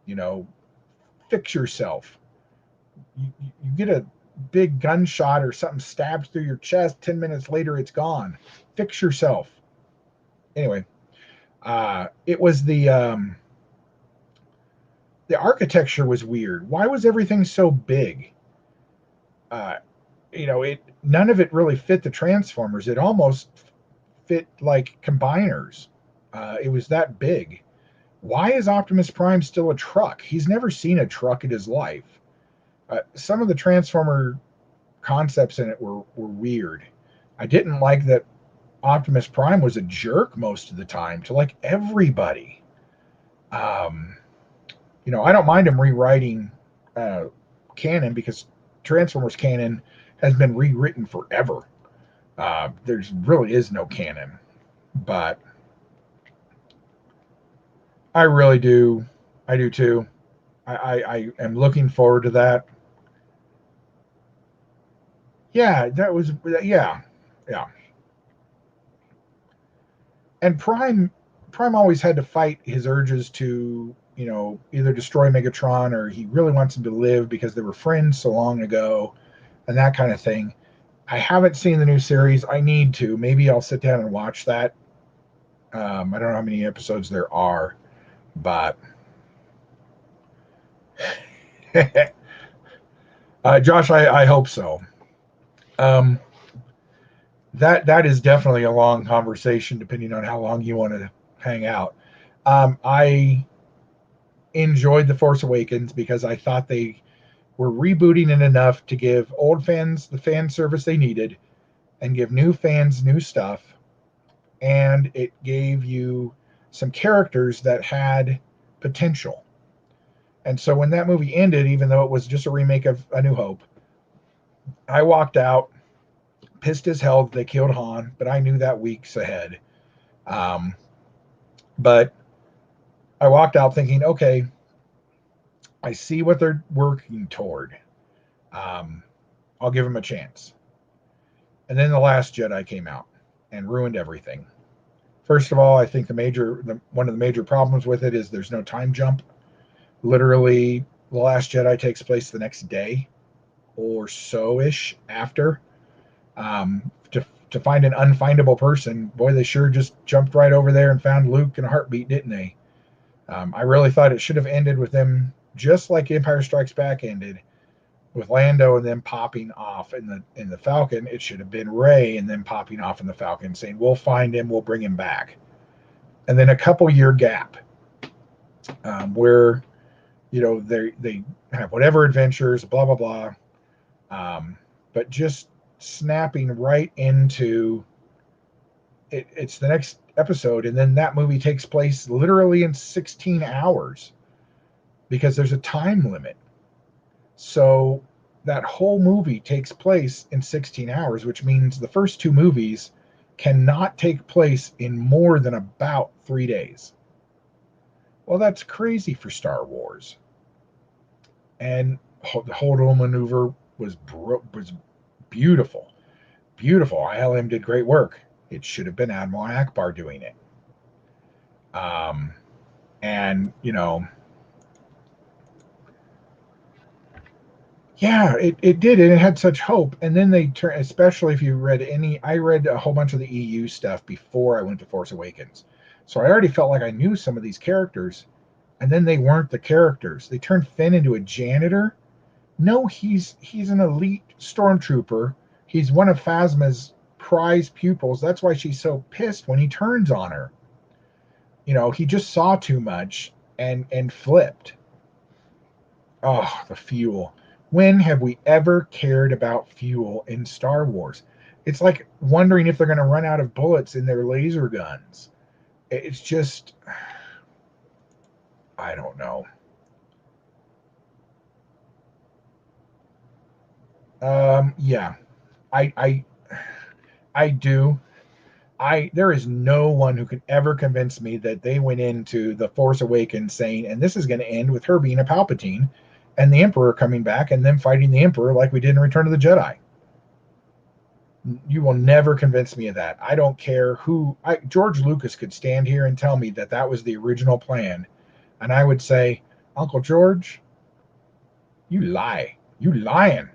You know, fix yourself. You get a big gunshot or something stabbed through your chest. 10 minutes later, it's gone. Fix yourself. Anyway, it was the architecture was weird. Why was everything so big? Uh, it none of it really fit the Transformers. It almost fit like combiners. It was that big. Why is Optimus Prime still a truck? He's never seen a truck in his life. Some of the Transformer concepts in it were weird. I didn't like that Optimus Prime was a jerk most of the time to like everybody. Um, I don't mind him rewriting canon because Transformers canon has been rewritten forever. There's really is no canon, but I really do. I do too. I am looking forward to that. Yeah, that was yeah, yeah. And Prime always had to fight his urges to either destroy Megatron or he really wants him to live because they were friends so long ago and that kind of thing. I haven't seen the new series. I need to. Maybe I'll sit down and watch that. I don't know how many episodes there are, but Josh, I hope so. Um, that is definitely a long conversation, depending on how long you want to hang out. I enjoyed The Force Awakens because I thought they were rebooting it enough to give old fans the fan service they needed and give new fans new stuff. And it gave you some characters that had potential. And so when that movie ended, even though it was just a remake of A New Hope, I walked out pissed as hell that they killed Han, but I knew that weeks ahead. Um, but I walked out thinking, okay, I see what they're working toward. Um, I'll give them a chance. And then The Last Jedi came out and ruined everything. First of all, I think one of the major problems with it is there's no time jump. Literally, The Last Jedi takes place the next day or so ish after. To find an unfindable person, boy, they sure just jumped right over there and found Luke in a heartbeat, didn't they? I really thought it should have ended with them just like Empire Strikes Back ended, with Lando and them popping off in the Falcon. It should have been Rey and them popping off in the Falcon, saying, "We'll find him, we'll bring him back," and then a couple year gap where they have whatever adventures, blah blah blah, but just snapping right into it's the next episode, and then that movie takes place literally in 16 hours because there's a time limit. So that whole movie takes place in 16 hours, which means the first two movies cannot take place in more than about 3 days. Well, that's crazy for Star Wars. And the Hodel maneuver was beautiful, beautiful. ILM did great work. It should have been Admiral Akbar doing it. And yeah, it did, and it had such hope. And then they turn, especially if you read I read a whole bunch of the EU stuff before I went to Force Awakens, so I already felt like I knew some of these characters. And then they weren't the characters. They turned Finn into a janitor. No, he's an elite stormtrooper. He's one of Phasma's prize pupils. That's why she's so pissed when he turns on her. He just saw too much and flipped. Oh, the fuel. When have we ever cared about fuel in Star Wars? It's like wondering if they're going to run out of bullets in their laser guns. It's just, I don't know. Yeah, I, I, I do. There is no one who can ever convince me that they went into the Force Awakens saying, and this is going to end with her being a Palpatine, and the Emperor coming back, and them fighting the Emperor like we did in Return of the Jedi. You will never convince me of that. I don't care who. George Lucas could stand here and tell me that that was the original plan, and I would say, Uncle George, you lie. You lying.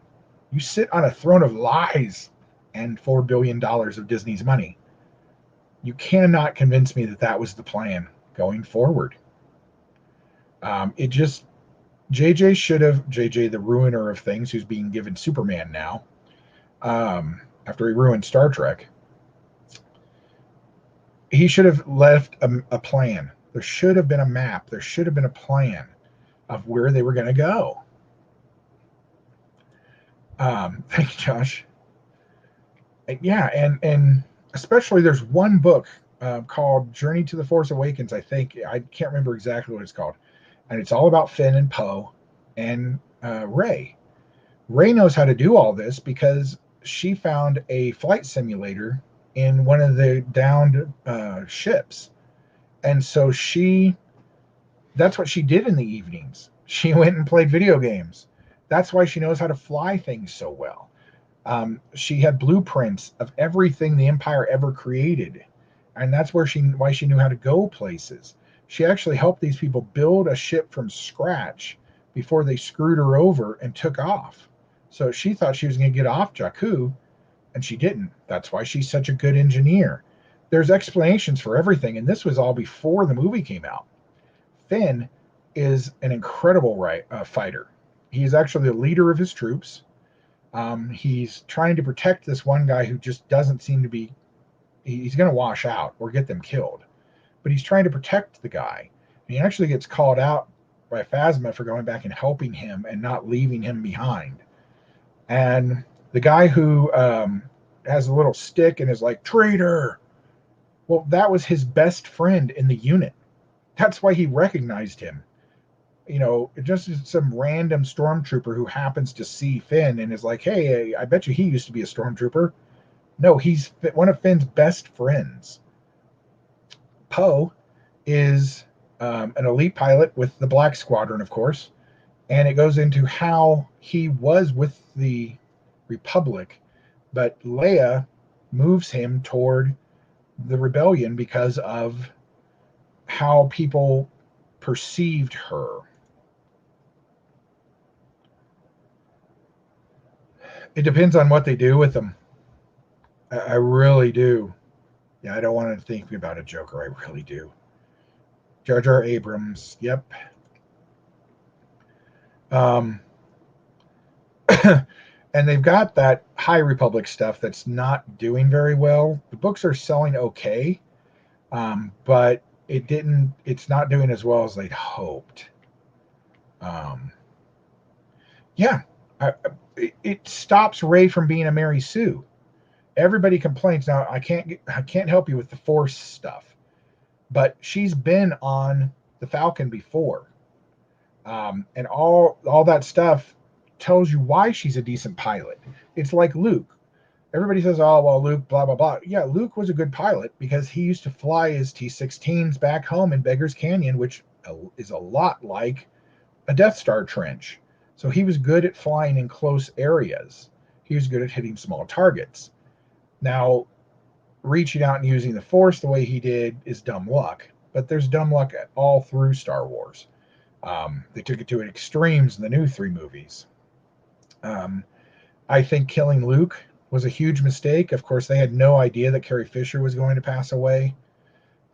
You sit on a throne of lies and $4 billion of Disney's money. You cannot convince me that that was the plan going forward. It just JJ should have JJ, the ruiner of things, who's being given Superman now. After he ruined Star Trek, he should have left a plan. There should have been a map. There should have been a plan of where they were going to go. Thank you, Josh. Yeah, and especially there's one book called Journey to the Force Awakens. I can't remember exactly what it's called, and it's all about Finn and Poe and Rey. Rey knows how to do all this because she found a flight simulator in one of the downed ships, and so that's what she did in the evenings. She went and played video games. That's why she knows how to fly things so well. She had blueprints of everything the Empire ever created, and that's why she knew how to go places. She actually helped these people build a ship from scratch before they screwed her over and took off. So she thought she was going to get off Jakku, and she didn't. That's why she's such a good engineer. There's explanations for everything, and this was all before the movie came out. Finn is an incredible fighter. He is actually the leader of his troops. He's trying to protect this one guy who just doesn't seem to be. He's going to wash out or get them killed, but he's trying to protect the guy. And he actually gets called out by Phasma for going back and helping him and not leaving him behind. And the guy who has a little stick and is like, traitor. Well, that was his best friend in the unit. That's why he recognized him. Just some random stormtrooper who happens to see Finn and is like, hey, I bet you he used to be a stormtrooper. No, he's one of Finn's best friends. Poe is an elite pilot with the Black Squadron, of course, and it goes into how he was with the Republic, but Leia moves him toward the rebellion because of how people perceived her. It depends on what they do with them. I really do. Yeah, I don't want to think about a Joker. I really do. Jar Jar Abrams. Yep. And they've got that High Republic stuff that's not doing very well. The books are selling okay, but it's not doing as well as they'd hoped. Yeah, it stops Rey from being a Mary Sue. Everybody complains now. I can't help you with the Force stuff, but she's been on the Falcon before, and all that stuff tells you why she's a decent pilot. It's like Luke. Everybody says, "Oh, well, Luke, blah blah blah." Yeah, Luke was a good pilot because he used to fly his T-16s back home in Beggar's Canyon, which is a lot like a Death Star trench. So he was good at flying in close areas. He was good at hitting small targets. Now, reaching out and using the Force the way he did is dumb luck, but there's dumb luck all through Star Wars. They took it to extremes in the new 3 movies. I think killing Luke was a huge mistake. Of course, they had no idea that Carrie Fisher was going to pass away.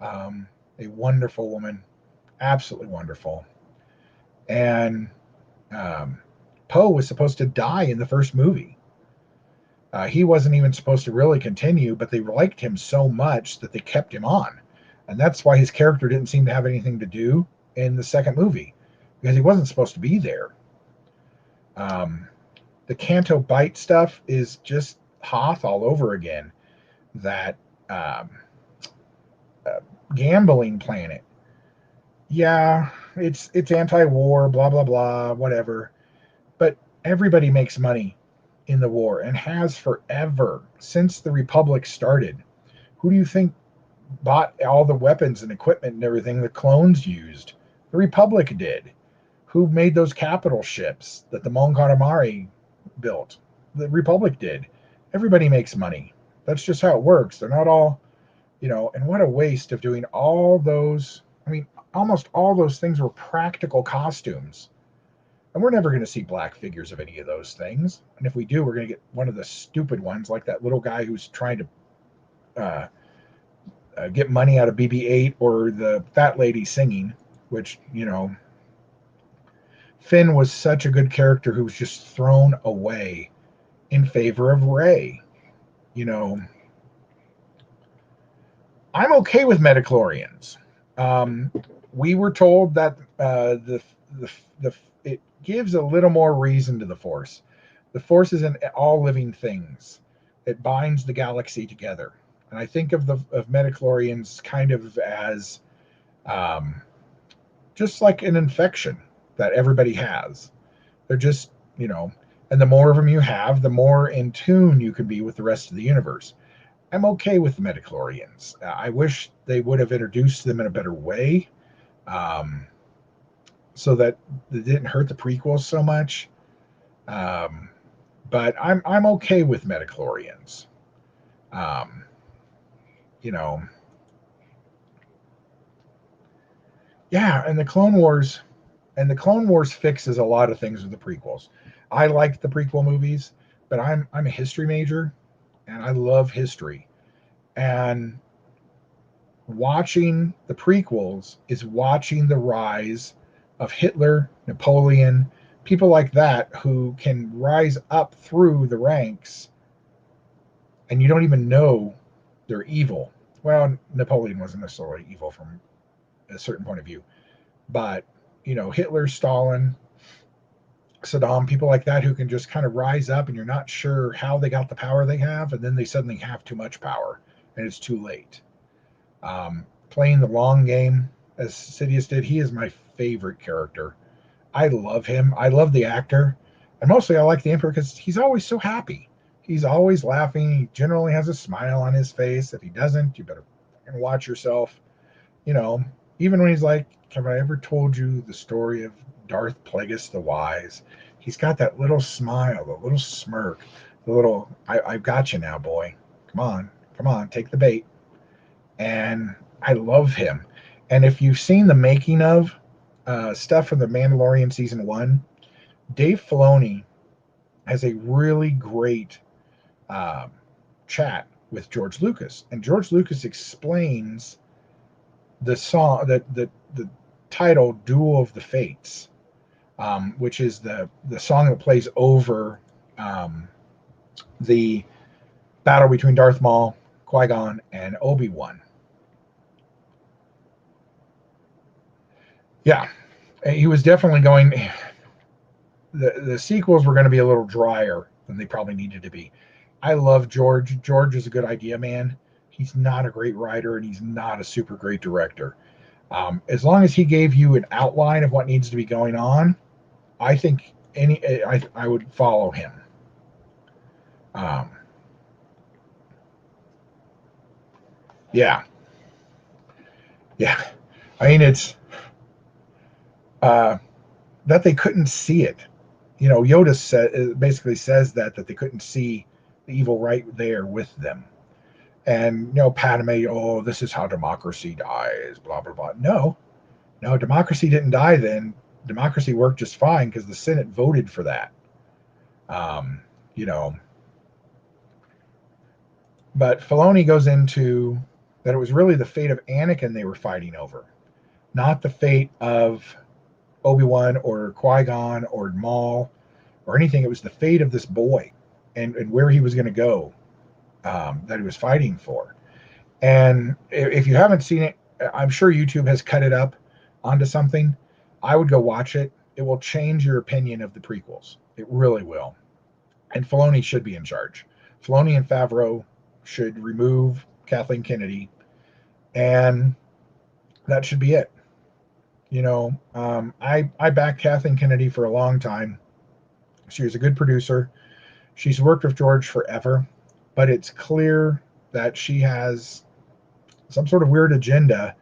A wonderful woman, Absolutely wonderful. And Poe was supposed to die in the first movie. He wasn't even supposed to really continue, but they liked him so much that they kept him on. And that's why his character didn't seem to have anything to do in the second movie, because he wasn't supposed to be there. Um, the Canto Bite stuff is just Hoth all over again. That um, uh, gambling planet. Yeah, it's anti-war, blah blah blah, whatever. But everybody makes money in the war and has forever since the Republic started. Who do you think bought all the weapons and equipment and everything the clones used? The Republic did. Who made those capital ships that the Mon Calamari built? The Republic did. Everybody makes money. That's just how it works. They're not all, and what a waste of doing all those. I mean, almost all those things were practical costumes. And we're never going to see black figures of any of those things. And if we do, we're going to get one of the stupid ones, like that little guy who's trying to uh, get money out of BB-8, or the fat lady singing, which, Finn was such a good character who was just thrown away in favor of Rey. You know, I'm okay with metachlorians. Um, we were told that the it gives a little more reason to the Force. The Force is in all living things. It binds the galaxy together, and I think of metachlorians kind of as um, just like an infection that everybody has. They're just, and the more of them you have, the more in tune you can be with the rest of the universe. I'm okay with the metachlorians. I wish they would have introduced them in a better way, um, so that they didn't hurt the prequels so much. Um, but I'm okay with metachlorians. Um, you know, yeah, and the Clone Wars fixes a lot of things with the prequels. I like the prequel movies, but I'm a history major, and I love history. And watching the prequels is watching the rise of Hitler, Napoleon, people like that who can rise up through the ranks, and you don't even know they're evil. Well, Napoleon wasn't necessarily evil from a certain point of view, but Hitler, Stalin, Saddam, people like that who can just kind of rise up, and you're not sure how they got the power they have, and then they suddenly have too much power, and it's too late. Playing the long game, as Sidious did, he is my favorite character. I love him. I love the actor, and mostly I like the Emperor because he's always so happy. He's always laughing. He generally has a smile on his face. If he doesn't, you better watch yourself. You know, even when he's like, "Have I ever told you the story of Darth Plagueis the Wise?" He's got that little smile, the little smirk, the little, I've got you now, boy. Come on, take the bait. And I love him. And if you've seen the making of stuff from the Mandalorian season 1, Dave Filoni has a really great um, chat with George Lucas, and George Lucas explains the song, the title "Duel of the Fates," which is the song that plays over um, the battle between Darth Maul, Qui-Gon, and Obi-Wan. Yeah, he was definitely going. The sequels were going to be a little drier than they probably needed to be. I love George. George is a good idea man. He's not a great writer, and he's not a super great director. As long as he gave you an outline of what needs to be going on, I think I would follow him. Um, yeah, yeah. I mean, it's uh, that they couldn't see it. Yoda basically says that they couldn't see the evil right there with them. And Padme, oh, this is how democracy dies, blah blah blah. No, no, democracy didn't die then. Democracy worked just fine because the Senate voted for that. Um, you know, but Filoni goes into that it was really the fate of Anakin they were fighting over, not the fate of Obi-Wan or Qui-Gon or Maul or anything. It was the fate of this boy and where he was going to go, that he was fighting for. And if you haven't seen it, I'm sure YouTube has cut it up onto something. I would go watch it. It will change your opinion of the prequels. It really will. And Filoni should be in charge. Filoni and Favreau should remove Kathleen Kennedy, and that should be it. I backed Kathleen Kennedy for a long time. She was a good producer. She's worked with George forever, but it's clear that she has some sort of weird agenda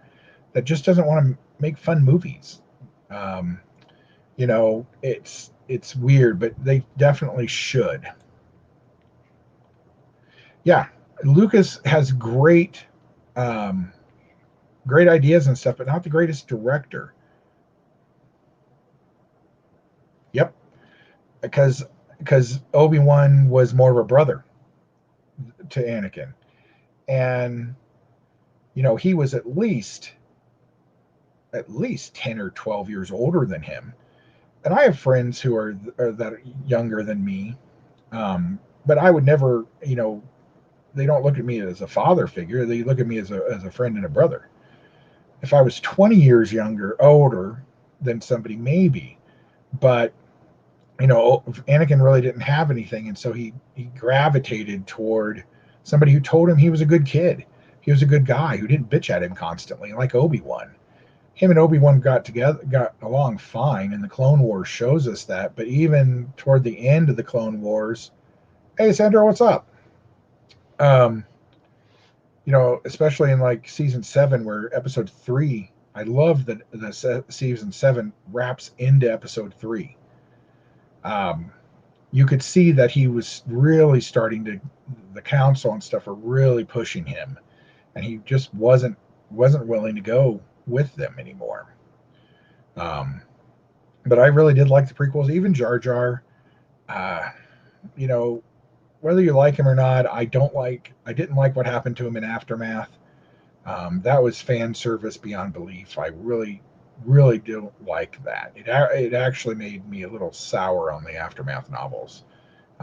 that just doesn't want to make fun movies. It's weird, but they definitely should. Yeah, Lucas has great ideas and stuff, but not the greatest director. Yep, because Obi-Wan was more of a brother to Anakin, and he was at least 10 or 12 years older than him. And I have friends who are that younger than me, but I would never, they don't look at me as a father figure. They look at me as a friend and a brother. If I was 20 years older than somebody, maybe, but Anakin really didn't have anything, and so he gravitated toward somebody who told him he was a good kid. He was a good guy who didn't bitch at him constantly, like Obi-Wan. Him and Obi-Wan got along fine, and the Clone Wars shows us that. But even toward the end of the Clone Wars, hey Sandra, what's up? Especially in like season 7, where episode 3, I love that the season 7 wraps into episode 3. You could see that he was really the council and stuff are really pushing him, and he just wasn't willing to go with them anymore. But I really did like the prequels, even Jar Jar. Whether you like him or not, I didn't like what happened to him in Aftermath. That was fan service beyond belief. I really, really don't like that. It actually made me a little sour on the Aftermath novels,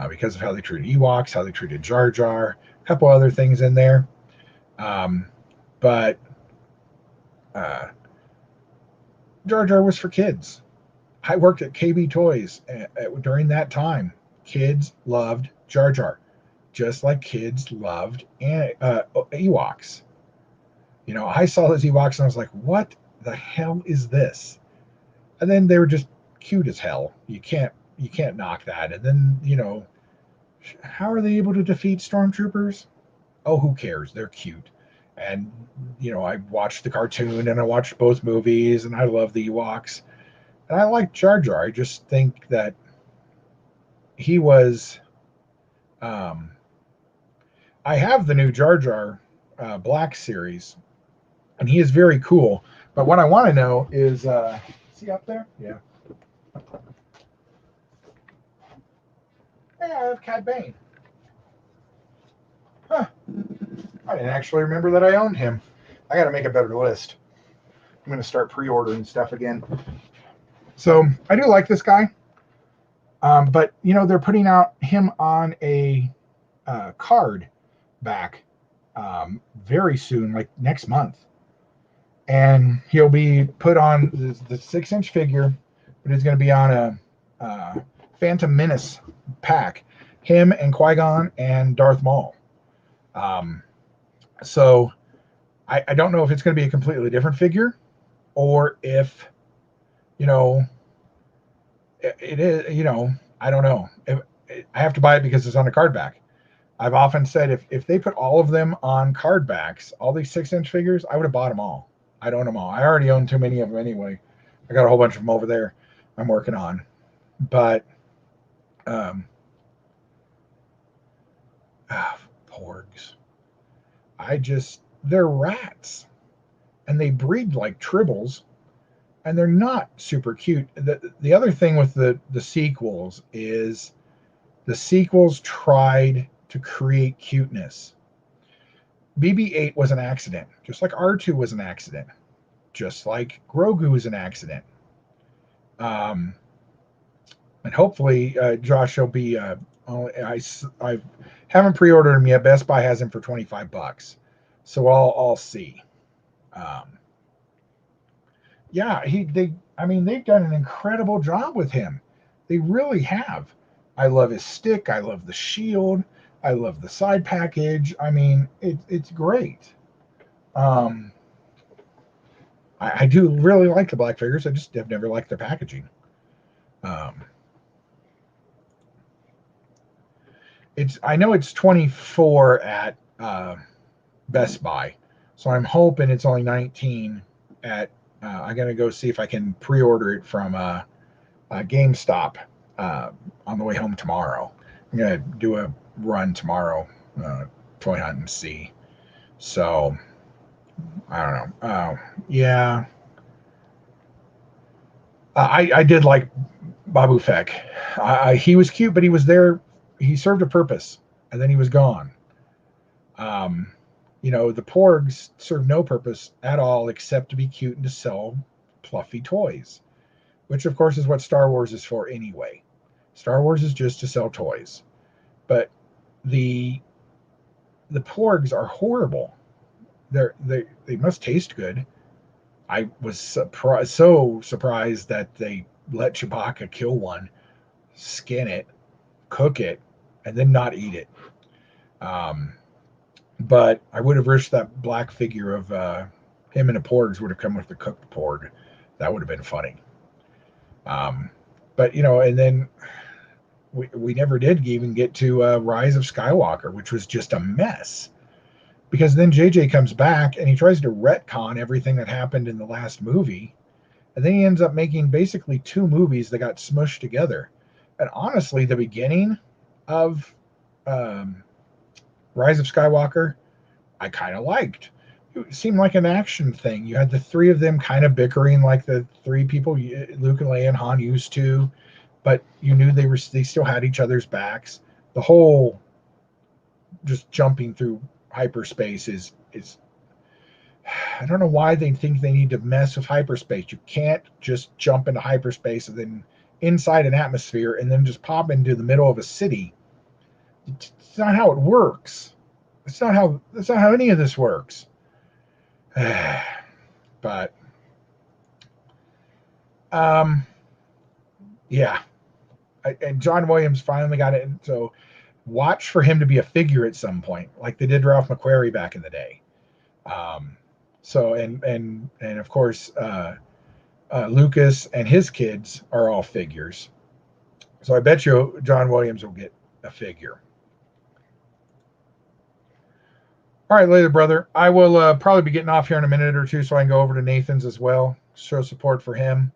because of how they treated Ewoks, how they treated Jar Jar, a couple other things in there. But Jar Jar was for kids. I worked at KB Toys during that time. Kids loved Jar Jar, just like kids loved Ewoks. I saw those Ewoks and I was like, what the hell is this? And then they were just cute as hell. You can't knock that. And then, how are they able to defeat stormtroopers? Oh, who cares? They're cute. And, I watched the cartoon and I watched both movies and I love the Ewoks. And I like Jar Jar. I just think that he was. I have the new Jar Jar Black series, and he is very cool. But what I want to know is, is he up there? Yeah. Yeah, I have Cad Bane. Huh. I didn't actually remember that I owned him. I got to make a better list. I'm going to start pre-ordering stuff again. So I do like this guy. But, they're putting out him on a card back very soon, like next month. And he'll be put on the 6-inch figure, but he's going to be on a Phantom Menace pack. Him and Qui-Gon and Darth Maul. So I don't know if it's going to be a completely different figure, or if, it is, I don't know. I have to buy it because it's on a card back. I've often said if they put all of them on card backs, all these 6-inch figures, I would have bought them all. I'd own them all. I already own too many of them anyway. I got a whole bunch of them over there I'm working on. But, porgs. They're rats. And they breed like tribbles. And they're not super cute. The other thing with the sequels is the sequels tried to create cuteness. BB-8 was an accident, just like R2 was an accident. just like Grogu is an accident. And hopefully, Josh will be. I haven't pre-ordered him yet. Best Buy has him for $25, so I'll see. Um, yeah, they've done an incredible job with him. They really have. I love his stick. I love the shield. I love the side package. I mean, it's great. Um, I do really like the black figures. I just have never liked their packaging. Um, I know it's 24 at Best Buy, so I'm hoping it's only 19 at. I'm gonna go see if I can pre-order it from GameStop on the way home tomorrow. I'm gonna do a run tomorrow, toy hunt and see. So I don't know. Yeah, I did like Babu Fek. He was cute, but he was there. He served a purpose, and then he was gone. Um, the Porgs serve no purpose at all except to be cute and to sell fluffy toys, which of course is what Star Wars is for anyway. Star Wars is just to sell toys, but the the Porgs are horrible. They must taste good. I was so surprised that they let Chewbacca kill one, skin it, cook it, and then not eat it. Um, but I would have wished that black figure of him and the Porgs would have come with the cooked Porg. That would have been funny. Um, but and then we never did even get to Rise of Skywalker, which was just a mess. Because then JJ comes back and he tries to retcon everything that happened in the last movie, and then he ends up making basically two movies that got smushed together. And honestly, the beginning of um, Rise of Skywalker, I kind of liked. It seemed like an action thing. You had the three of them kind of bickering like the three people Luke and Leia and Han used to, but you knew they still had each other's backs. The whole just jumping through hyperspace is I don't know why they think they need to mess with hyperspace. You can't just jump into hyperspace and then inside an atmosphere and then just pop into the middle of a city. It's not how it works. That's not how any of this works. But yeah. And John Williams finally got it. So watch for him to be a figure at some point, like they did Ralph McQuarrie back in the day. So and of course Lucas and his kids are all figures. So I bet you John Williams will get a figure. All right, later, brother. I will probably be getting off here in a minute or two so I can go over to Nathan's as well, show support for him.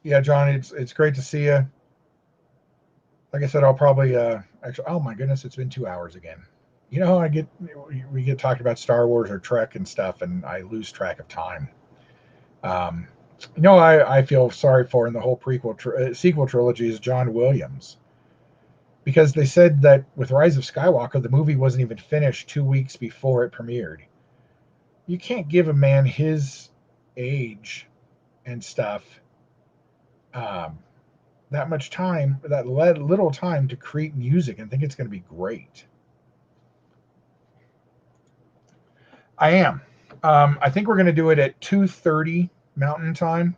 Yeah, John, it's great to see you. Like I said, I'll probably actually. Oh my goodness, it's been 2 hours again. We get talking about Star Wars or Trek and stuff, and I lose track of time. Um, I feel sorry for in the whole sequel trilogy is John Williams, because they said that with Rise of Skywalker, the movie wasn't even finished 2 weeks before it premiered. You can't give a man his age and stuff um, that much time, that little time to create music and think it's going to be great. I am. I think we're going to do it at 2:30 Mountain Time,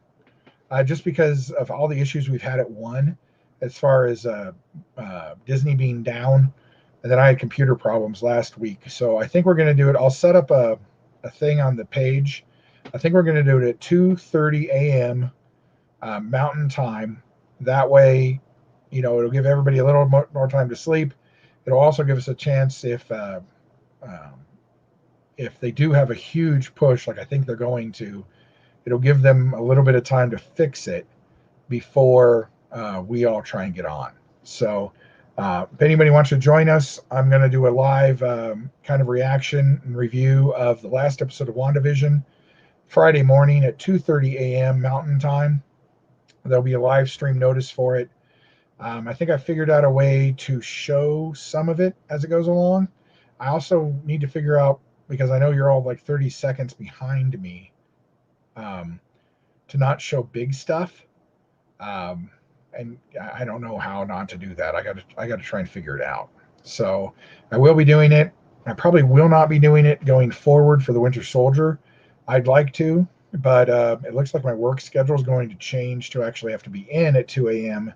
just because of all the issues we've had at 1, as far as Disney being down, and then I had computer problems last week. So I think we're going to do it. I'll set up a thing on the page. I think we're going to do it at 2:30 a.m. Mountain Time. That way, it'll give everybody a little more time to sleep. It'll also give us a chance if they do have a huge push, like I think they're going to, it'll give them a little bit of time to fix it before we all try and get on. So if anybody wants to join us, I'm going to do a live kind of reaction and review of the last episode of WandaVision Friday morning at 2:30 a.m. Mountain Time. There'll be a live stream notice for it. I think I figured out a way to show some of it as it goes along. I also need to figure out, because I know you're all like 30 seconds behind me, um, to not show big stuff. Um, and I don't know how not to do that. I got to try and figure it out. So I will be doing it. I probably will not be doing it going forward for the Winter Soldier. I'd like to, but it looks like my work schedule is going to change to actually have to be in at 2 a.m.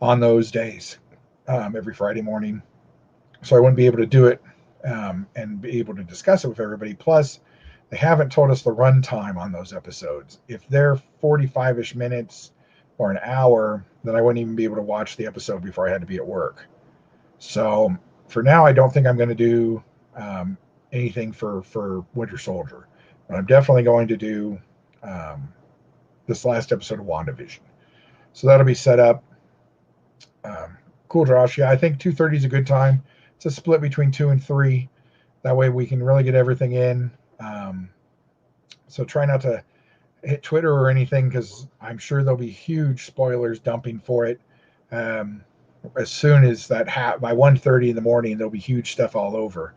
on those days, every Friday morning. So I wouldn't be able to do it and be able to discuss it with everybody. Plus, they haven't told us the runtime on those episodes. If they're 45-ish minutes or an hour, then I wouldn't even be able to watch the episode before I had to be at work. So for now, I don't think I'm going to do anything for Winter Soldier. But I'm definitely going to do this last episode of WandaVision. So that'll be set up. Cool, Josh. Yeah, I think 2:30 is a good time. It's a split between 2 and 3. That way we can really get everything in. So try not to hit Twitter or anything, because I'm sure there'll be huge spoilers dumping for it. As soon as that by 1:30 in the morning, there'll be huge stuff all over.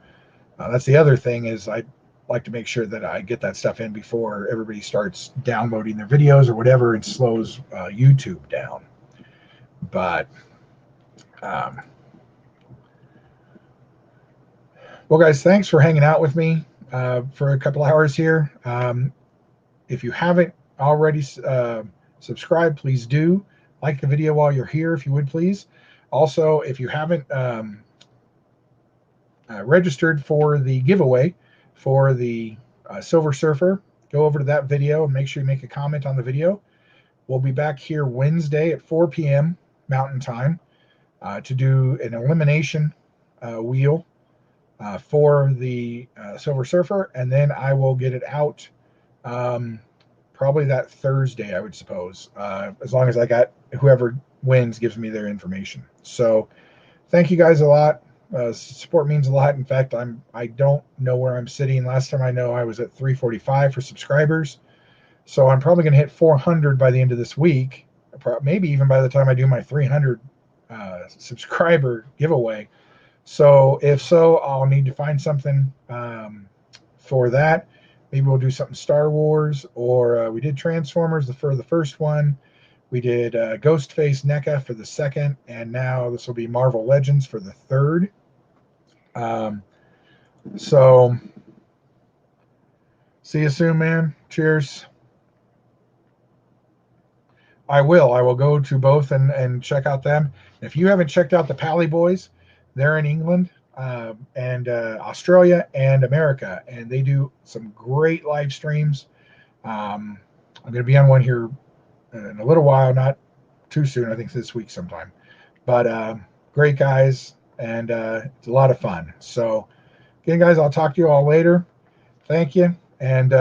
That's the other thing, is I like to make sure that I get that stuff in before everybody starts downloading their videos or whatever and slows YouTube down. But well, guys, thanks for hanging out with me for a couple hours here. If you haven't already subscribed, please do. Like the video while you're here, if you would, please. Also, if you haven't registered for the giveaway for the Silver Surfer, go over to that video and make sure you make a comment on the video. We'll be back here Wednesday at 4 p.m. Mountain Time to do an elimination wheel for the Silver Surfer, and then I will get it out probably that Thursday, I would suppose, as long as I got whoever wins gives me their information. So thank you guys a lot. Support means a lot. In fact, I don't know where I'm sitting. Last time I know, I was at 345 for subscribers. So I'm probably going to hit 400 by the end of this week, maybe even by the time I do my 300 subscriber giveaway. So if so, I'll need to find something for that. Maybe we'll do something Star Wars, or we did Transformers for the first one. We did Ghostface NECA for the second, and now this will be Marvel Legends for the third. So see you soon, man. Cheers. I will go to both and check out them. If you haven't checked out the Pally Boys, they're in England and Australia and America, and they do some great live streams. I'm going to be on one here in a little while, not too soon. I think this week sometime. But great guys, and it's a lot of fun. So again, guys, I'll talk to you all later. Thank you, and